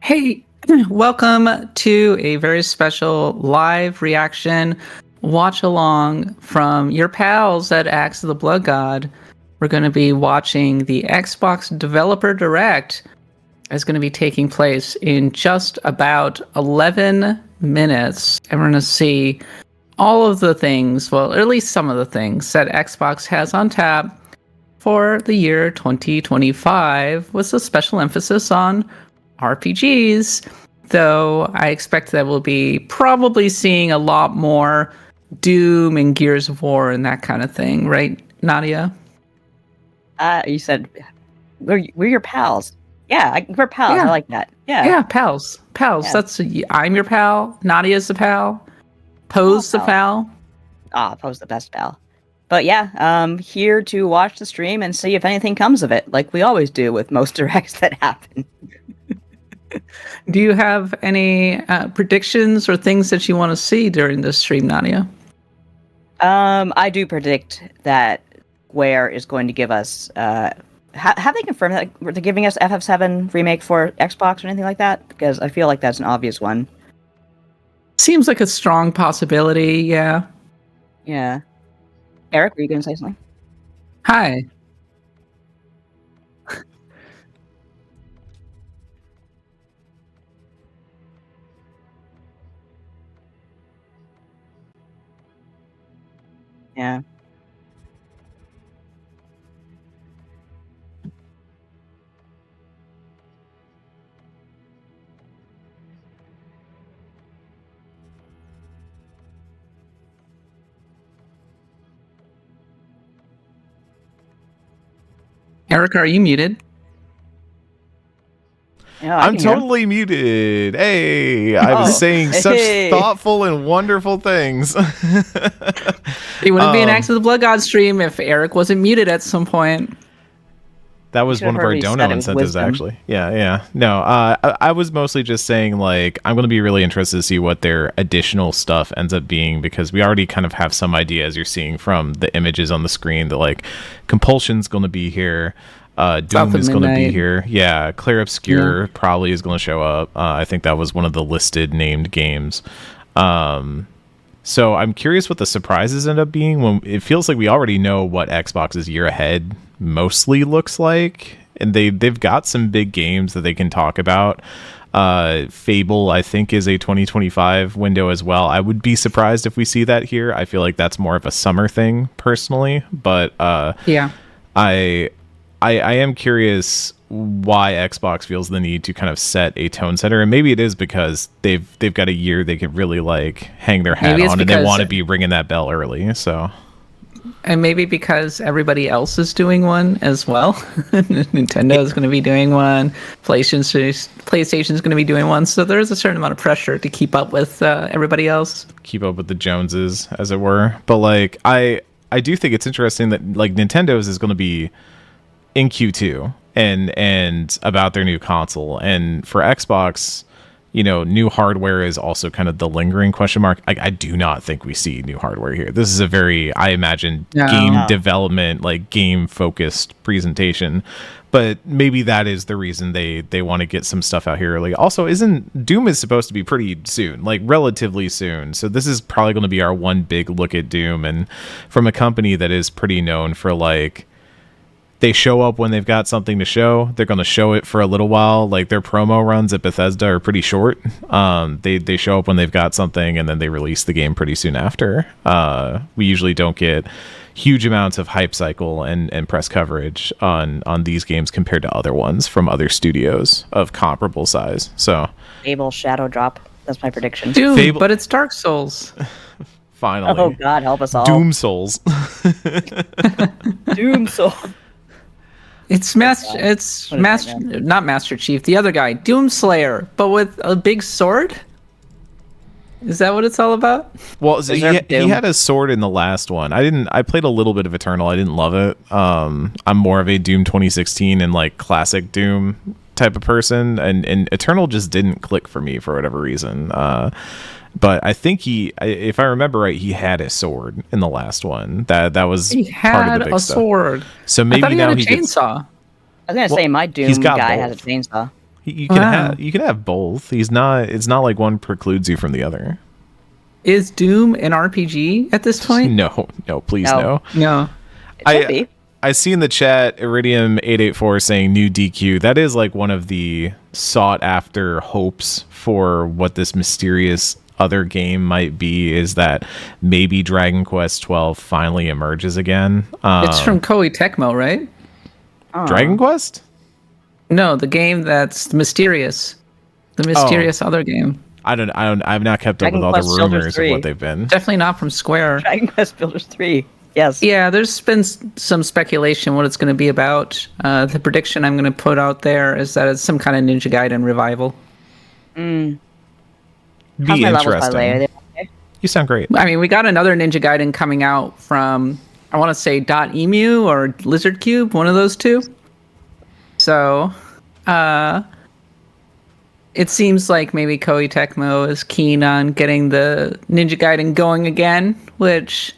Hey, welcome to a very special live reaction watch along from your pals at Axe of the Blood God. We're going to be watching the Xbox Developer Direct. It's going to be taking place in just about 11 minutes. And we're going to see all of the things, well, at least some of the things that Xbox has on tap for the year 2025 with a special emphasis on RPGs, though I expect that we'll be probably seeing a lot more Doom and Gears of War and that kind of thing, right, Nadia? You said we're your pals. Yeah, we're pals. Yeah. I like that. Yeah. Yeah, pals. Yeah. That's I'm your pal. Nadia's the pal. Poe's the pal. Poe's the best pal. But yeah, here to watch the stream and see if anything comes of it, like we always do with most directs that happen. Do you have any predictions or things that you want to see during this stream, Nadia? I do predict that Square is going to give us. Have they confirmed that they're giving us FF7 remake for Xbox or anything like that? Because I feel like that's an obvious one. Seems like a strong possibility. Yeah. Yeah. Eric, were you going to say something? Hi. Yeah. Erica, are you muted? Yeah, I'm totally muted. Hey, I was saying such thoughtful and wonderful things. It wouldn't be an Axe of the Blood God stream if Eric wasn't muted at some point. That was one of our donut incentives, actually. Yeah. No, I was mostly just saying, like, I'm going to be really interested to see what their additional stuff ends up being, because we already kind of have some idea, as you're seeing from the images on the screen, that, like, Compulsion's going to be here. Doom is going to be here. Yeah, Clair Obscur probably is going to show up. I think that was one of the listed named games. So I'm curious what the surprises end up being, when it feels like we already know what Xbox's year ahead mostly looks like, and they've got some big games that they can talk about. Fable, I think, is a 2025 window as well. I would be surprised if we see that here. I feel like that's more of a summer thing personally, but yeah, I am curious why Xbox feels the need to kind of set a tone setter, and maybe it is because they've got a year they could really like hang their hat on, and they want to be ringing that bell early. So, and maybe because everybody else is doing one as well. Nintendo is going to be doing one. PlayStation is going to be doing one. So there is a certain amount of pressure to keep up with everybody else. Keep up with the Joneses, as it were. But like, I do think it's interesting that like Nintendo's is going to be in Q2 and about their new console, and for Xbox, you know, new hardware is also kind of the lingering question mark. I do not think we see new hardware here. This is a very, I imagine, game development, like game focused presentation, but maybe that is the reason they want to get some stuff out here early. Also, isn't Doom is supposed to be pretty soon, like relatively soon, so this is probably going to be our one big look at Doom, and from a company that is pretty known for like, they show up when they've got something to show. They're going to show it for a little while. Like their promo runs at Bethesda are pretty short. They show up when they've got something, and then they release the game pretty soon after. We usually don't get huge amounts of hype cycle and press coverage on these games compared to other ones from other studios of comparable size. So, Fable Shadow Drop. That's my prediction. Doom, Fable, but it's Dark Souls. Finally. Oh God, help us all. Doom Souls. Doom Souls. It's not Master Chief, the other guy, Doomslayer, but with a big sword? Is that what it's all about? Well, so he had a sword in the last one. I played a little bit of Eternal. I didn't love it. I'm more of a Doom 2016 and like classic Doom type of person, and Eternal just didn't click for me for whatever reason. But I think if I remember right, he had a sword in the last one. That was part of the big stuff. Sword. So maybe I thought now he had a chainsaw. I was gonna say my Doom guy has a chainsaw. You can have both. It's not like one precludes you from the other. Is Doom an RPG at this point? No, please no. No. It could be. I see in the chat Iridium884 saying new DQ. That is like one of the sought after hopes for what this mysterious other game might be, is that maybe Dragon Quest 12 finally emerges again. It's from Koei Tecmo, right? Dragon Quest? No, the game that's mysterious. The mysterious other game. I've not kept up Dragon with all Quest the Builders rumors 3. of what they've been. Definitely not from Square. Dragon Quest Builders 3. Yes. Yeah, there's been some speculation what it's going to be about. The prediction I'm going to put out there is that it's some kind of Ninja Gaiden revival. Be How's my levels, by the interesting. way? Are they okay? You sound great. I mean, we got another Ninja Gaiden coming out from, I want to say .emu or Lizard Cube, one of those two. So, it seems like maybe Koei Tecmo is keen on getting the Ninja Gaiden going again, which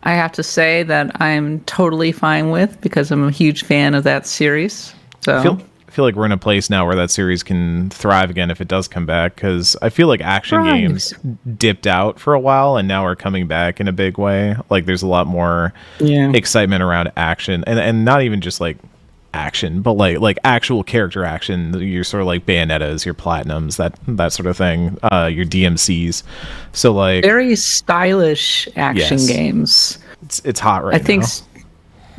I have to say that I'm totally fine with because I'm a huge fan of that series. So I feel like we're in a place now where that series can thrive again if it does come back, because I feel like action games dipped out for a while and now are coming back in a big way. Like there's a lot more excitement around action, and not even just like action, but like actual character action. Your sort of like Bayonettas, your Platinums, that sort of thing, your DMCs. So like very stylish action games. It's hot right now.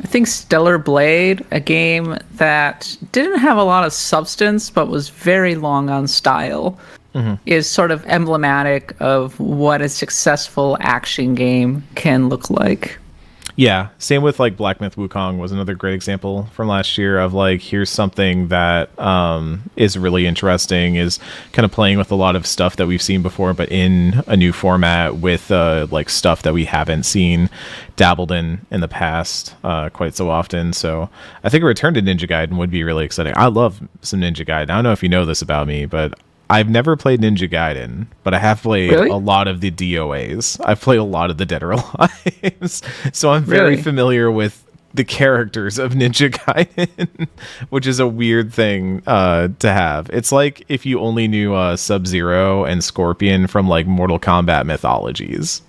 I think Stellar Blade, a game that didn't have a lot of substance but was very long on style, is sort of emblematic of what a successful action game can look like. Yeah, same with like Black Myth Wukong was another great example from last year of like, here's something that is really interesting, is kind of playing with a lot of stuff that we've seen before, but in a new format with like stuff that we haven't seen dabbled in the past quite so often. So I think a return to Ninja Gaiden would be really exciting. I love some Ninja Gaiden. I don't know if you know this about me, but I've never played Ninja Gaiden, but I have played a lot of the DOAs. I've played a lot of the Dead or Alive, so I'm very familiar with the characters of Ninja Gaiden, which is a weird thing to have. It's like if you only knew Sub-Zero and Scorpion from like Mortal Kombat mythologies.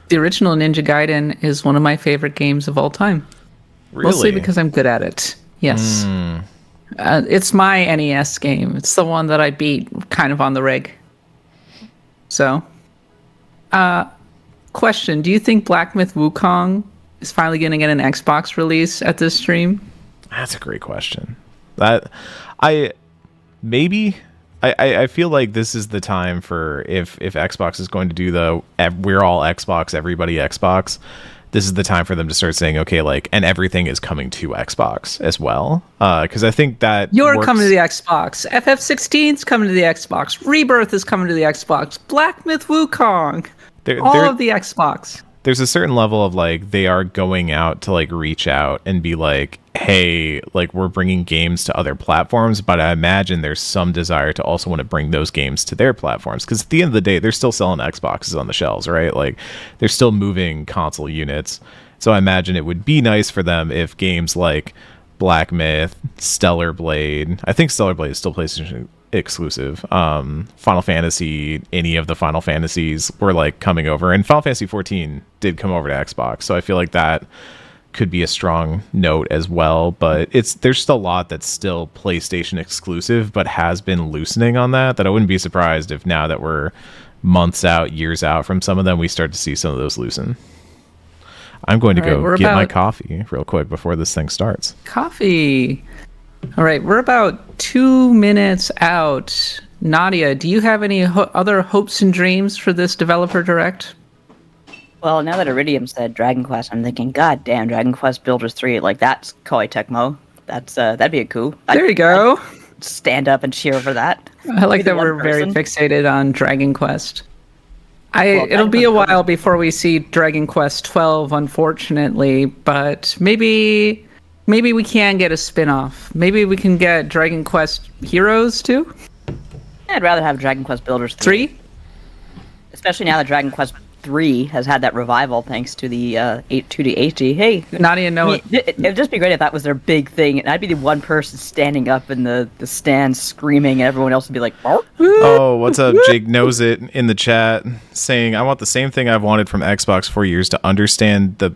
The original Ninja Gaiden is one of my favorite games of all time. Really? Mostly because I'm good at it. Yes. It's my NES game. It's the one that I beat kind of on the rig. So, question: do you think Black Myth Wukong is finally going to get an Xbox release at this stream? That's a great question. I feel like this is the time for if Xbox is going to do we're all Xbox, everybody Xbox. This is the time for them to start saying, okay, like, and everything is coming to Xbox as well. Because I think that You're coming to the Xbox. FF16 is coming to the Xbox. Rebirth is coming to the Xbox. Black Myth Wukong. All of the Xbox. There's a certain level of like, they are going out to like reach out and be like, hey, like we're bringing games to other platforms, but I imagine there's some desire to also want to bring those games to their platforms, because at the end of the day, they're still selling Xboxes on the shelves, right? Like they're still moving console units. So I imagine it would be nice for them if games like Black Myth, Stellar Blade, I think Stellar Blade is still PlayStation exclusive, Final Fantasy, any of the Final Fantasies were like coming over, and Final Fantasy 14 did come over to Xbox, so I feel like that could be a strong note as well. But there's still a lot that's still PlayStation exclusive, but has been loosening on that I wouldn't be surprised if now that we're months out, years out from some of them, we start to see some of those loosen. I'm going to go get my coffee real quick before this thing starts. Coffee. All right, we're about 2 minutes out. Nadia, do you have any other hopes and dreams for this developer direct? Well, now that Iridium said Dragon Quest, I'm thinking, God damn, Dragon Quest Builders 3, like that's Koei Tecmo. That'd be a coup. There you go. I'd stand up and cheer for that. I like that we're very fixated on Dragon Quest. It'll be a while before we see Dragon Quest 12, unfortunately, but maybe we can get a spin-off. Maybe we can get Dragon Quest Heroes too? I'd rather have Dragon Quest Builders 3. 3? Especially now that Dragon Quest 3 has had that revival thanks to the 2D HD. Hey, Nadia, know it'd just be great if that was their big thing, and I'd be the one person standing up in the stand screaming, and everyone else would be like, "Bark." Oh, what's up? Jake knows it in the chat, saying, "I want the same thing I've wanted from Xbox for years, to understand the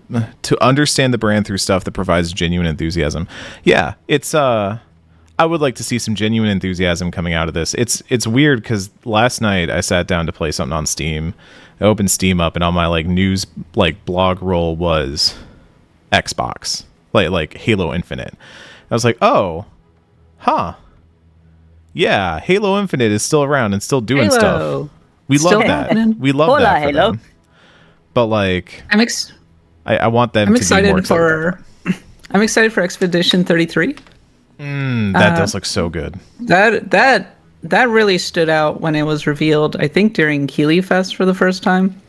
brand through stuff that provides genuine enthusiasm." Yeah, it's I would like to see some genuine enthusiasm coming out of this. It's weird because last night I sat down to play something on Steam. I opened Steam up, and on my news blog roll was Xbox, like Halo Infinite. I was like, oh, huh. Yeah, Halo Infinite is still around and still doing stuff. We Still love that. happening. We love Hola, that for Halo. them. But I want them I'm to be more excited for. I'm excited for Expedition 33. That does look so good. That really stood out when it was revealed. I think during Keeley Fest for the first time.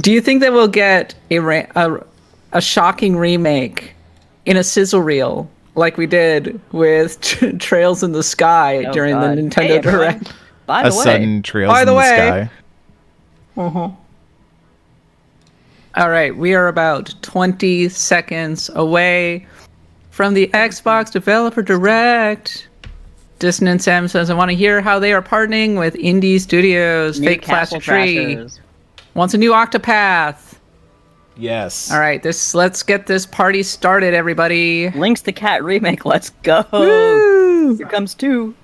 Do you think that we'll get a shocking remake in a sizzle reel like we did with Trails in the Sky during the Nintendo Direct? By the way, sudden Trails in the Sky. All right, we are about 20 seconds away from the Xbox Developer Direct. Dissonant Sam says, I want to hear how they are partnering with indie studios. New Fake Castle Plastic Tree Crashers. wants a new Octopath. Yes. All right, let's get this party started, everybody. Link's the Cat remake. Let's go. Woo! Here comes 2.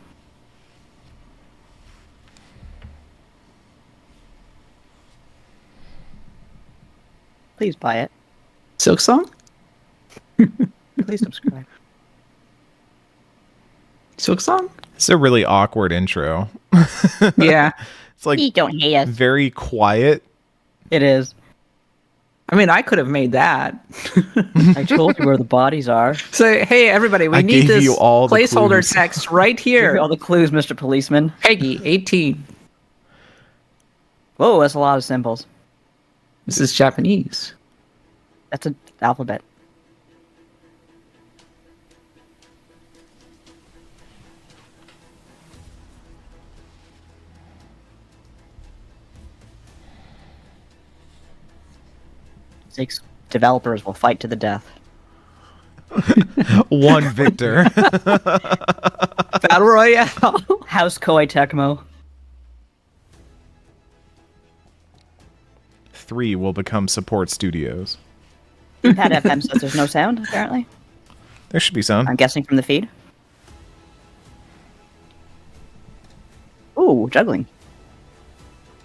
Please buy it. Silk Song? Please subscribe. Silk Song? It's a really awkward intro. Yeah. It's like You don't hate us. very quiet. It is. I mean, I could have made that. I told you where the bodies are. So, hey, everybody, we I need gave this you all the placeholder clues. text right Give me here. all the clues, Mr. Policeman. Peggy, 18. Whoa, that's a lot of symbols. This is Japanese. That's an alphabet. Six developers will fight to the death. One victor. Battle Royale. House Koei Tecmo. 3 will become support studios. Pat FM says there's no sound, apparently. There should be sound. I'm guessing from the feed. Ooh, juggling.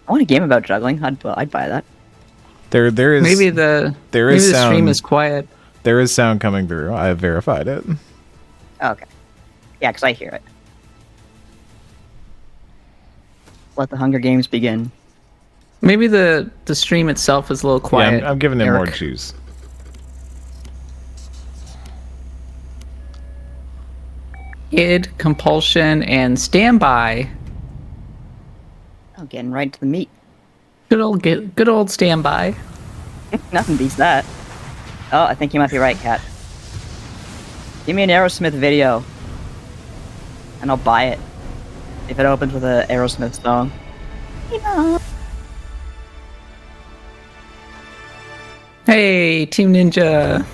I want a game about juggling. I'd buy that. There is Maybe the stream sound. is quiet. There is sound coming through. I have verified it. Okay. Yeah, because I hear it. Let the Hunger Games begin. Maybe the stream itself is a little quiet. Yeah, I'm giving it more Eric. juice. Id, Compulsion, and Standby. Oh, getting right to the meat. Good old Standby. Nothing beats that. Oh, I think you might be right, Kat. Give me an Aerosmith video. And I'll buy it. If it opens with an Aerosmith song. Hey, Team Ninja.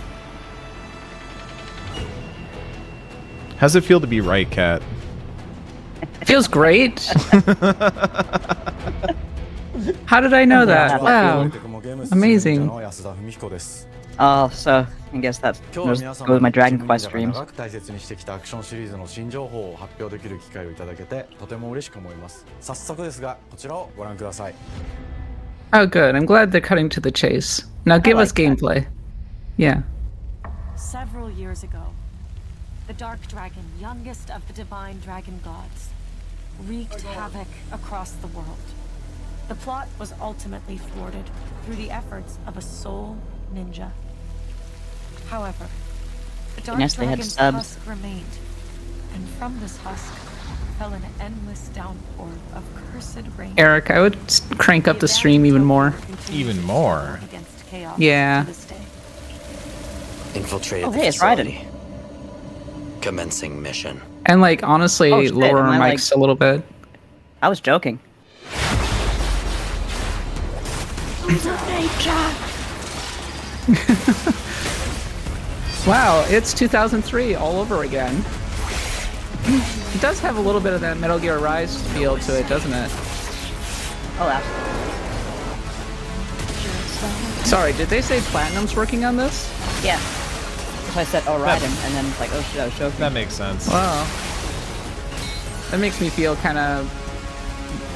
How's it feel to be right, Kat? Feels great. How did I know that? Wow. Amazing. Oh, so I guess that goes with my Dragon Quest streams. 長く大切にしてきたアクションシリーズの新情報を発表できる機会をいただけてとても嬉しく思います。早速ですが、こちらをご覧ください。 Oh, good. I'm glad they're cutting to the chase. Now give us gameplay. Yeah. Several years ago, the Dark Dragon, youngest of the divine dragon gods, wreaked havoc across the world. The plot was ultimately thwarted through the efforts of a sole ninja. However, the Dark Yes, they had Dragon's subs. husk remained, and from this husk fell an endless downpour of cursed rain. Eric, I would crank up the stream even more. Even more? Against chaos Yeah. to this day. Infiltrated Oh, the hey, it's Raiden. facility. Commencing mission. And honestly, Oh, shit, lower our am I, mics a little bit. I was joking. Wow, it's 2003 all over again. It does have a little bit of that Metal Gear Rise feel to it, doesn't it? Oh, absolutely. Sorry, did they say Platinum's working on this? Yeah. So I said, oh, right, and then it's like, oh shit, I was joking. That makes sense. Wow. That makes me feel kind of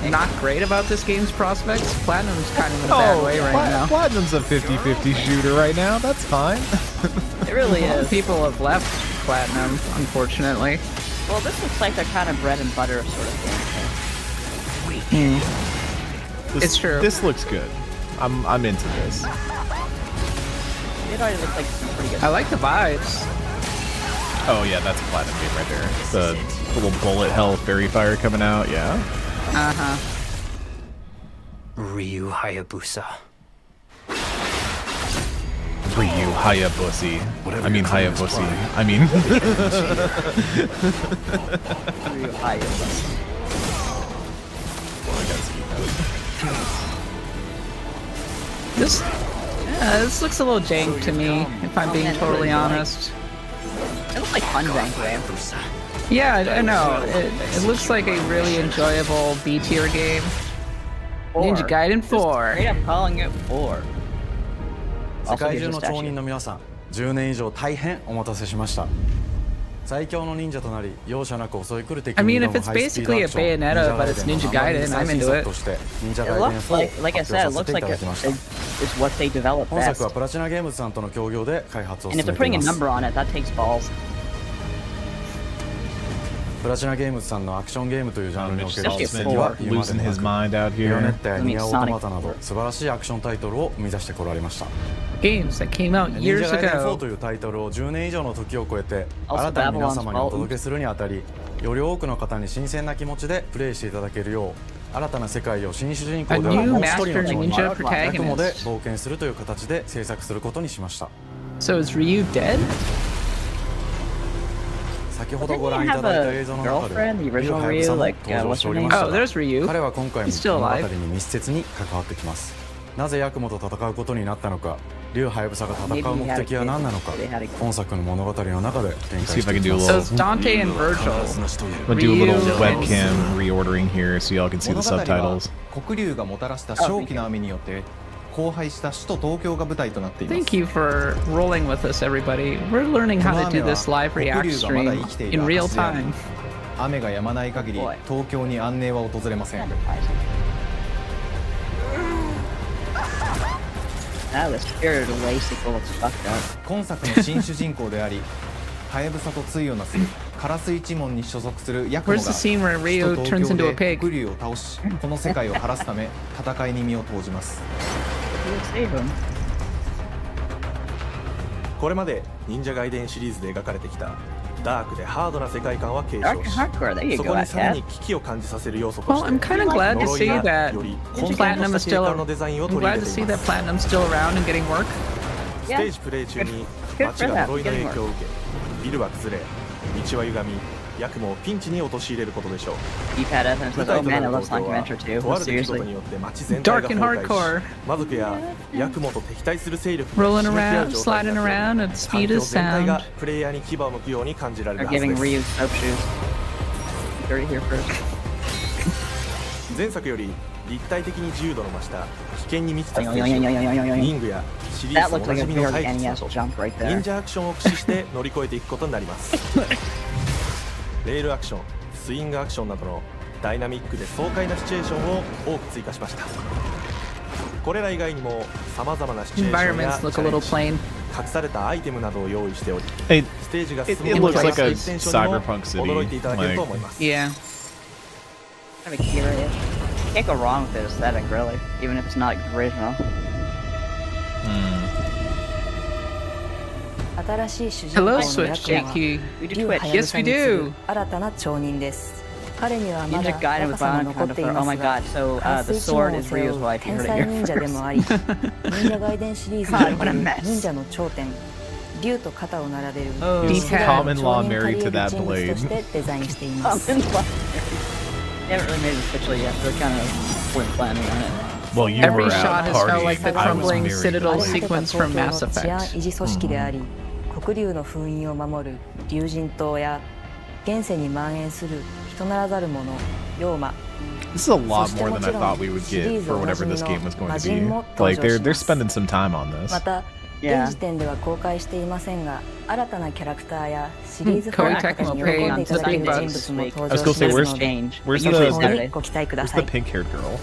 not great about this game's prospects. Platinum's kind of in a bad way right now. Platinum's a 50-50 shooter right now. That's fine. It really A lot of is. people have left Platinum, unfortunately. Well, this looks like they're kind of bread and butter sort of game. It's true. This looks good. I'm into this. It already looks like some pretty good. I like the vibes. Oh yeah, that's a Platinum game right there. The little bullet hell fairy fire coming out. Yeah. Uh-huh. Ryu Hayabusa. Ryu Hayabusa. I mean Hayabusa. I mean. Ryu Hayabusa. This looks a little jank to me, if I'm being totally honest. It looks like fun rank game. Yeah, I know. It looks like a really enjoyable B tier game. Ninja Gaiden 4. Straight up calling it 4. 世界中の町人の皆さん、10年以上大変お待たせしました。最強の忍者となり、容赦なく襲い来る敵 I に mean, 挑 if む it's ハイスピード basically ア a クション、 Bayonetta, but it's 忍 Ninja 者ガイデン Gaiden, の I'm 最新 into 作 it. として、忍者 It ガイデン looks 4を like I 発 said, 表 it させ looks てい like ただきました。 it's what they develop 本 best. 作はプラチナゲームズさんとの協業で開発を And 進 if they're めてい putting a ます。 number on it, that takes balls. プラチナゲームズさんのアクションゲームというジャンルにおける Especially 実績は Saltzman 言うまで losing も his な mind out く、ベヨネ here. ッタやニアオートマタなど素晴らしいアクションタイトルを生み出してこられました。 Games that came out 忍 years 者ガイデン4 ago. というタイトルを10年以上の時を超えて Also 新たに皆 Babylon's 様にお届けするにあたり、より多くの方に新鮮な気持ちでプレイしていただけるよう、新たな世界を新主人公であ A る new もう一人の master 町人 ninja ヤクモで protagonist. 冒険するという形で制作することにしました。 So is Ryu dead? 先ほど Didn't ご he 覧いた have だいた a 映像の中で girlfriend, the リュウ original ハヤブサ Ryu? も Like, 登場 what's して her おり name? ました Oh, が、 there's Ryu. 彼は今回も He's still 物語 alive. に密接に関わってきます。なぜヤクモと戦うことになったのか、リュウハヤブサが戦う目的は何なのか、本作の物語の中で展 Let's 開 see し if I て can い do a き So ま it's す。 Dante and Virgil. I'm gonna do a little Ryu webcam reordering here so y'all can see the 物語は subtitles. 黒龍がもたらした正気の雨によって荒廃した首都東京が舞台となっています。 Thank you for rolling with us, everybody. We're learning how to do this live react stream in real time. 雨が止まない限り東京に安寧は訪れません。 Now the spirit of Lacey looks fucked up. 今作の新主人公であり、ハヤブサと対をなすカラス一門に所属するヤクモ Where's が the scene where 首 Ryu 都 turns 東 into 京 a で pig? 黒龍を倒し、この世界を晴らすため戦いに身を投じます。 You save him. これまで忍者ガイデンシリーズで描かれてきたダークでハードな世界観は継 Dark 承 and し、 hardcore. There you そ go, こにさら Cat. に危機を感じさせる要素と Well, して I'm kind of glad to 呪い see や that より混沌 Platinum と is した景 still. 観のデザインを I'm 取り glad 入 to れてい see ま that す。 Platinum's still around and getting work. ステージプレイ中に Good 街 for が that. 呪いの Getting 影響を受け、ビルは崩れ、道は歪み、ヤクモをピンチに陥れることでしょう。 Keypad F and 舞 says, 台 oh とな man, it る looks 東 like 京 an adventure too. はとある出来事 Seriously. によって街全体 Dark が and 崩壊 hardcore. し、魔族やヤクモと敵対する勢力が Rolling ひしめき合う around, 状態に sliding なっており、 around at 環 speed 境 of 全体が sound. プレイヤーに牙を向くように感じられ They're るはず giving です。 Ryu soap shoes. Dirty here first. 前作より立体的に自由度の増した危険に満ちたステ Yoing, ー yoing, ジ yoing, を yoing, yoing, リ yoing. ングやシリー That ズお looks な like じ a みの very 対決 NES と jump right 忍 there. 者アクションを駆使して乗り越えていくことになりますレールアクション、スイングアクションなどのダイナミックで爽快なシチュエーションを多く追加しました。これら以外にも様々なシチュエーションや Environments チ look ャ a レン little ジ、 plain. 隠されたアイテムなどを用意しており、 It ステージが it, 進む it ご looks とに like a エクステンションにも cyberpunk city. 驚いていただけると思い Like ます。 Yeah. Kind of curious. Can't go wrong with the aesthetic, really, even if it's not original. 新しい主人公 Hello, の Switch ヤクモは JQ. We do 竜 Twitch. ハヤブ Yes, サ we に次ぐ do. 新たな町人です。彼にはま Ninja だ Gaiden 若 with さも Bionic 残ってい Counterfeit. ま Oh my すが god, so 完成 the 一門 sword を is 背負 Ryu's う wife. You 天 heard 才 it 忍 here 者で first. もあり忍者ガイデンシリーズ God, に what a おける mess. 忍者の頂点竜と肩を並べる Oh. 次世代 Common の law 超人 married to た that り得る人物と blade. してデザインしています。 Common law. They haven't really made it officially yet. They're kind of point planning on it. Well, you Every were shot has partying. felt like the I was crumbling married. citadel 荒れ果てた sequence 東 from 京 Mass の治安 Effect. 維持組織であり、黒竜の封印を守る竜神島や現世に蔓延する人ならざる者妖魔。 This is a lot more than I thought we would get for whatever this game was going to be. Like they're spending some time on this. また Yeah. 現時点では公開していませんが、新たなキャラクターやシリーズファン Koei の方 Tecmo に pay 喜ん on でいただける $50 人物も登 I was 場 gonna し say, ますので、 Change. Where's Usually the- ご Saturday. ご期待くだ Who's さ the い。 pink-haired girl?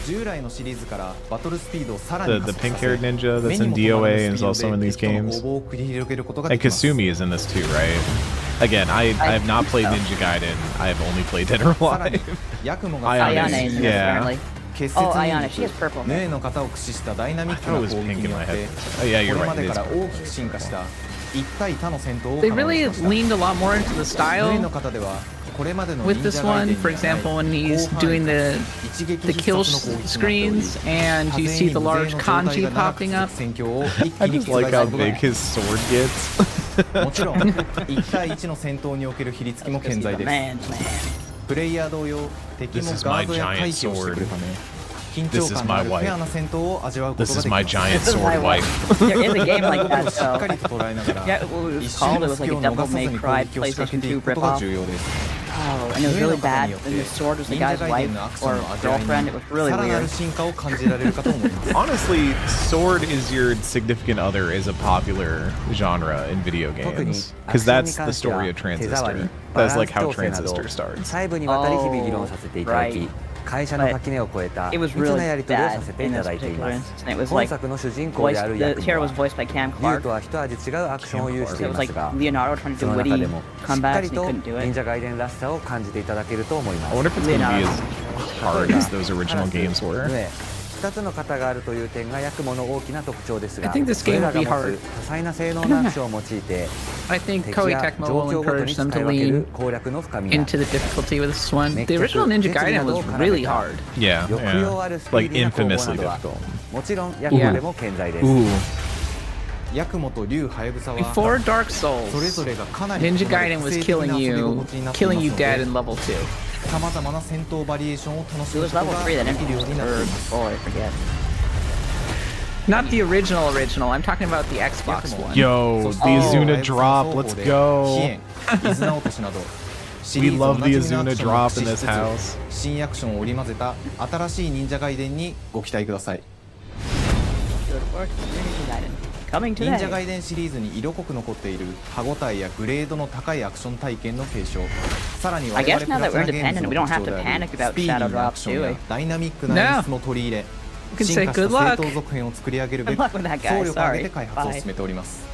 従来のシリーズからバトルスピードをさらに The 加速させ pink-haired ninja 目 that's に in も止まら DOA ぬ and ス is ピード also in で these 敵との games. 攻防を繰り広げることが And できます Kasumi is in this too, right? Again, I have not played Ninja Gaiden. I have only played Dead or さらに Alive. ヤクモが Ayane. Ayane is in this, Yeah. apparently. 結節 Oh, 忍 Ayane. She 術 has purple ヌ hair. エの型を駆使したダイナミック I な thought it was 攻撃 pink に in よっ my て head. Oh yeah, こ you're れま right. で It か is ら purple. 大きく進化した一対他の戦闘を They 可能にし really ました leaned a lot more into the ヌエ style の型ではこれまでの with 忍者 this ガイデ one. ンに For はない example, when he's 広範 doing 囲 the 一撃 the 必 kill 殺の攻撃となっており screens and 多 you 勢 see に the 無勢 large の状 kanji 態が長く popping 続 up. く戦況を一気 I に just 覆 like す how ことが big his sword gets. もちろん1対1の戦闘における比率も健在 The です man, man. プレイヤー同様敵 This も is ガ my ードや giant 回避をしてくるため緊 This 張 is 感の my あるフ wife. ェアな戦闘を味わうこと This が is でき my ます giant This is sword my wife. There is a game like こ that, とをしっかり though. と捉えながら Yeah, it was 一 called. 瞬 It の was 隙 like を a 逃 Devil さず May に攻 Cry 撃を仕掛け PlayStation てい 2 くことが ripoff. 重要です Oh, and it was ヌエ really の型 bad. によって And the sword was the 忍者 guy's ガイデ wife ンのアクショ or ンの味わい girlfriend. に It was really さらな weird. る進化を感じられるかと思います Honestly, sword is your significant other is a popular genre in video games because that's the story of Transistor. That's like how Transistor starts. 細部にわたり日々議論させていただき、 right. 会社の垣根を越えた It was 密 really なやり取りをさ bad せてい in た this だいてい particular ます instance. And it was 本 like 作の主人公である the ヤ hero ク was モは voiced by Cam 竜 Clark. とは一味違うアクションを有して So い it ま was す like が Leonardo trying to そ do の中 witty でもしっ comebacks か and り he と couldn't do 忍 it. 者ガイデンらしさを感じていただけると思いま I す wonder if it's going to be as hard as those original games were. 2つの型があるという点がヤクモの大きな特徴ですが I think this それ game ら will が be 持 hard. つ多彩な性能のアクションを用いて I think 敵 Koei や Tecmo 状 will 況ごとに encourage 使 them い to 分ける lean 攻略の深みや into the difficulty with this one. The original Ninja Gaiden was really hard. Yeah, 抑揚ある yeah. スピー Like ディーな攻防な infamously どは difficult. もちろんヤクモでも健在です Ooh. ヤクモと竜ハヤブサは Before Dark それぞ Souls, れがかなり Ninja 異なる Gaiden 個 was 性的な killing 遊び you, 心地になってい killing ます you の dead で in level 2. さまざまな戦闘バリエーションを楽し It む was こと level が 3 that できるよう ended. になって Or います four, I forget. Not the original. I'm talking about the Xbox one. Yo, そし the て Azuna ハ drop. ヤブ Let's サ双方で go. 飛燕水直落しなどシ We リーズ love おな the じみのア Azuna クションを drop 駆 in 使 this しつつ house. 新アクションを織り交ぜた新しい忍者ガイデンにご期待ください Good work, Ninja Gaiden. Coming 忍者ガ today. イデンシリーズに色濃く残っている歯ごたえやグレードの高いアクション体験の継承さらに我 I 々 guess プ now ラ that チ we're ナゲームズ independent, の we don't 特 have 徴 to である panic ス about ピーディ Shadow ーなア Drop, クション do や we? ダイナミックな演出も取り入れ can 進 say 化した good 正 luck. 当続編を作り上げるべく Good luck with that guy. 総力を挙げて Sorry. 開発を Bye. 進めております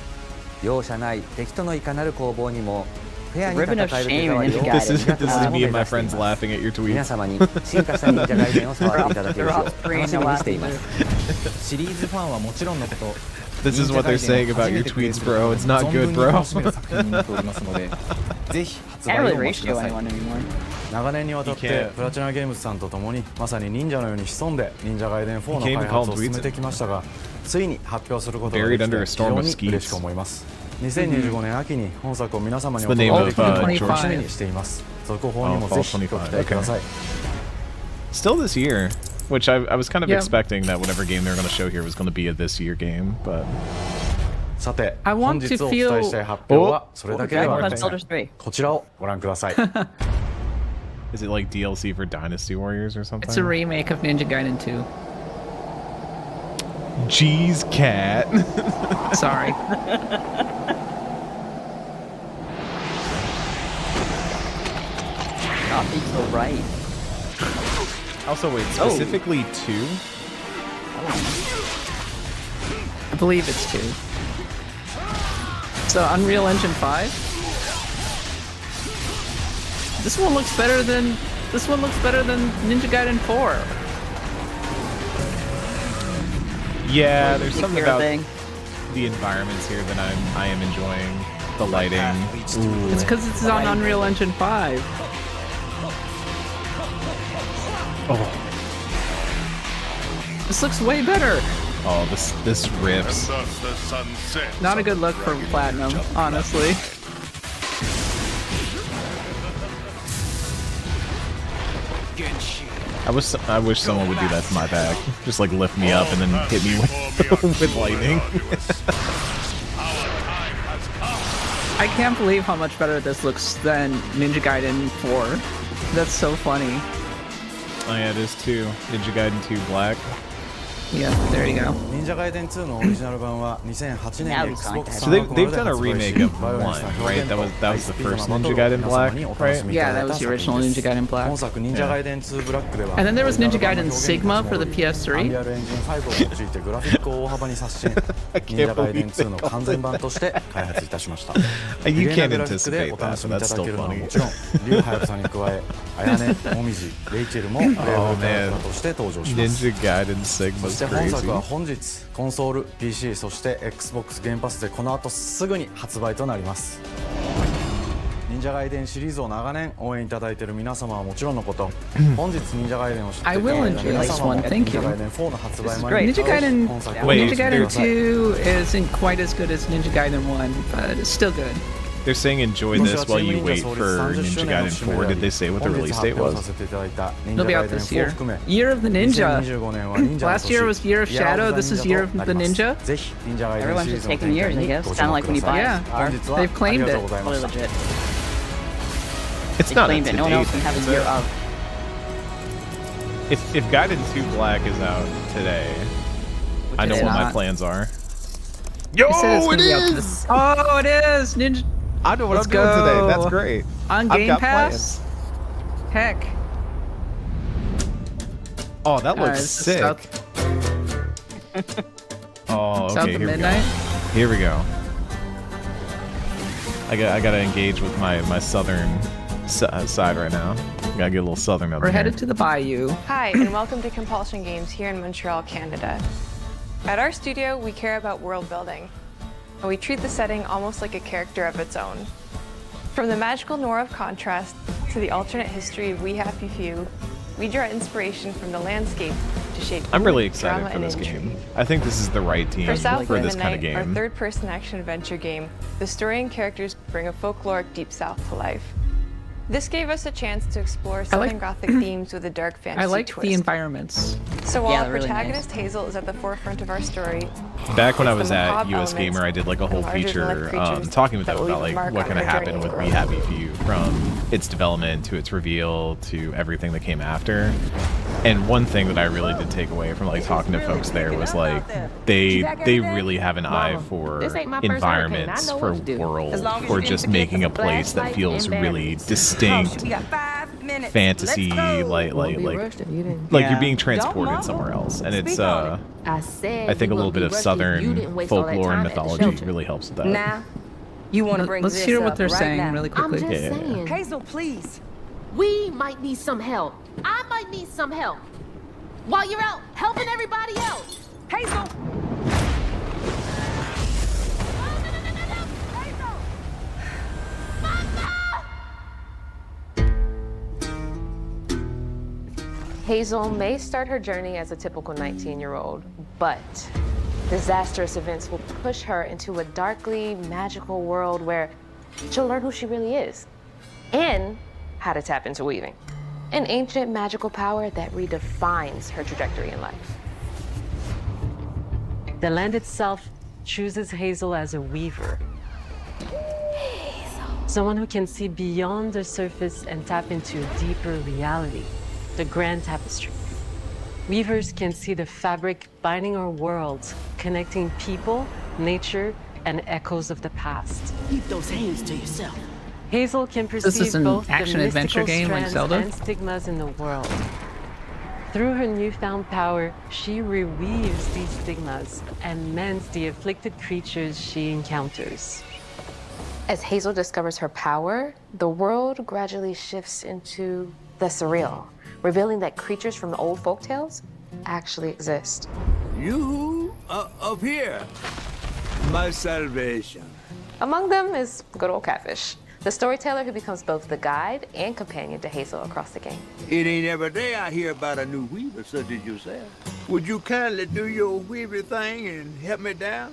容赦ない敵とのいかなる攻防にもフェアに Ribbon 戦 of える手 shame 触 and りを Ninja This is Gaiden. this is me and my friends 目指しています laughing at your 皆 tweets. 様に進化した忍者ガイデンを触っていただけるよう They're all three 楽 in し the みに last しています シリーズファンはもちろんのこと This is what they're saying about your tweets, bro. It's not 存 good, 分に bro. 楽しめる作品になっておりますのでぜひ発 Can't 売を really お待ちく ratio ださい anyone anymore. 長年にわたっ You て can't. プラチナゲームズさんと共にまさに忍者のように潜んで忍者ガイデン4の You can't even 開 call 発 them を進めてきましたがついに発表することが Buried でき under て a 非 storm 常 of に skeets. 嬉しく思います2025年秋に本作を皆様に It's お the 届 name けで of, きることを George. 楽しみにしています続報にもぜひご期待ください Still this year, which I was kind of Yeah. expecting that whatever game they're going to show here was going to be a this year game, but さて I 本 want 日 to お伝え feel- したい発表は おそれだけで Dragon はあり Quest ません Builders 3. こちらをご覧ください is it like DLC for Dynasty Warriors or something? It's a remake of Ninja Gaiden 2. Jeez, cat. Sorry. Oh, he's so right. Also, wait, specifically two? I believe it's 2. So Unreal Engine 5. This one looks better than Ninja Gaiden 4. Yeah, there's Take something care of about thing. the environments here that I am enjoying. The lighting. Ooh. It's because it's on Unreal Engine 5. Oh, This looks way better. oh, this rips. Not a good look for Platinum, honestly. I wish someone would do that to my pack. Just like lift me up and then hit me with lightning. I can't believe how much better this looks than Ninja Gaiden 4. That's so funny. Oh yeah, it is 2. Ninja Gaiden 2 Black. Yeah, there you go. Ninja Gaiden 2のオリジナル版は2008年に Xbox So they've done a remake of 1, right? That was the first Ninja Gaiden Black, right? Yeah, that was the original Ninja Gaiden Black. 本作 Ninja Gaiden 2 ブラックでは And then there was Ninja Gaiden Sigma for the PS3. Unreal Engine 5を用いてグラフィックを大幅に刷新 Ninja Gaiden 2の完全版として開発いたしました You 綺麗な can't グラフィックで anticipate お that, 楽し but みい that's ただ still けるのは funny. もちろんリュウハヤブさんに加え綾音、もみじ、レイチェルもプレイボールキャラクターとして登場します Ninja Gaiden そ Sigma's して本作は crazy. 本日コンソール、PC そして Xbox ゲームパスでこの後すぐに発売となります忍者ガイデンシリーズを長年応援いただいている皆様はもちろんのこと本日忍者ガイデンを知っていただいた皆様も忍者ガイデン4の発売前に Ninja Gaiden 本作を Ninja Gaiden 2 isn't quite as good as Ninja Gaiden 1, but it's still good. They're saying enjoy this while you wait for Ninja Gaiden 4. Did they say what the release date was? It'll be out this year. Year of the Ninja. Last year was Year of Shadow. This is Year of the Ninja. Everyone's just taking years, I guess. Kind of like when you buy Yeah, they've claimed it. Totally legit. It's They not claimed it. No one else can have a year of. If Gaiden 2 Black is out today, I know is what my not. plans are. Yo, It says it's it gonna be out to is! Oh, it is! Ninja. I know what Let's I'm doing today. go. That's great. On I've Game got Pass? Heck. Oh, that looks this is sick. Oh, South okay. of Here we go. Midnight. Here we go. I gotta engage with my southern side right now. Gotta get a little southern up We're here. headed to the Bayou. Hi, and welcome to Compulsion Games here in Montreal, Canada. At our studio, we care about world building, and we treat the setting almost like a character of its own. From the magical noir of contrast to the alternate history of We Happy Few, we draw inspiration from the landscape to shape I'm really mood, excited drama, for and this intrigue. game. I think this is the right team For South for in this the kind of Night, our game. third-person action-adventure game, the story and characters bring a folkloric Deep South to life. This gave us a chance to explore Southern Gothic themes with a dark fantasy I like twist. the environments. So while Yeah, our they're really protagonist nice. Hazel is at the forefront of our story, Back when I it's was the at macabre US elements Gamer, I did like a whole and larger-than-life feature creatures talking with that them will about leave a like mark what on kind of our journey happened in with the We world. Happy Few, from its development to its reveal to everything that came after. And one thing that I really did take away from like talking to folks there was like they really have an eye for environments, for world, for just making a place that feels really distinct, fantasy, like you're being transported somewhere else. And it's I think a little bit of southern folklore and mythology really helps with that. Now, you want to bring Let's this hear up what they're right saying now. really quickly. I'm just Yeah. saying. Hazel, please. We might need some help. I might need some help. While you're out helping everybody else. Hazel. Hazel may start her journey as a typical 19-year-old, but disastrous events will push her into a darkly magical world where she'll learn who she really is and how to tap into weaving, an ancient magical power that redefines her trajectory in life. The land itself chooses Hazel as a weaver. Someone who can see beyond the surface and tap into a deeper reality, the grand tapestry. Weavers can see the fabric binding our worlds, connecting people, nature, and echoes of the past. Keep those hands to yourself. Hazel can This perceive is an both the action-adventure mystical game like strands Zelda? and stigmas in the world. Through her newfound power, she reweaves these stigmas and mends the afflicted creatures she encounters. As Hazel discovers her power, the world gradually shifts into the surreal, revealing that creatures from the old folktales actually exist. You up here, my salvation. Among them is good old Catfish, the storyteller who becomes both the guide and companion to Hazel across the game. It ain't every day I hear about a new weaver such as yourself. Would you kindly do your weaver thing and help me down?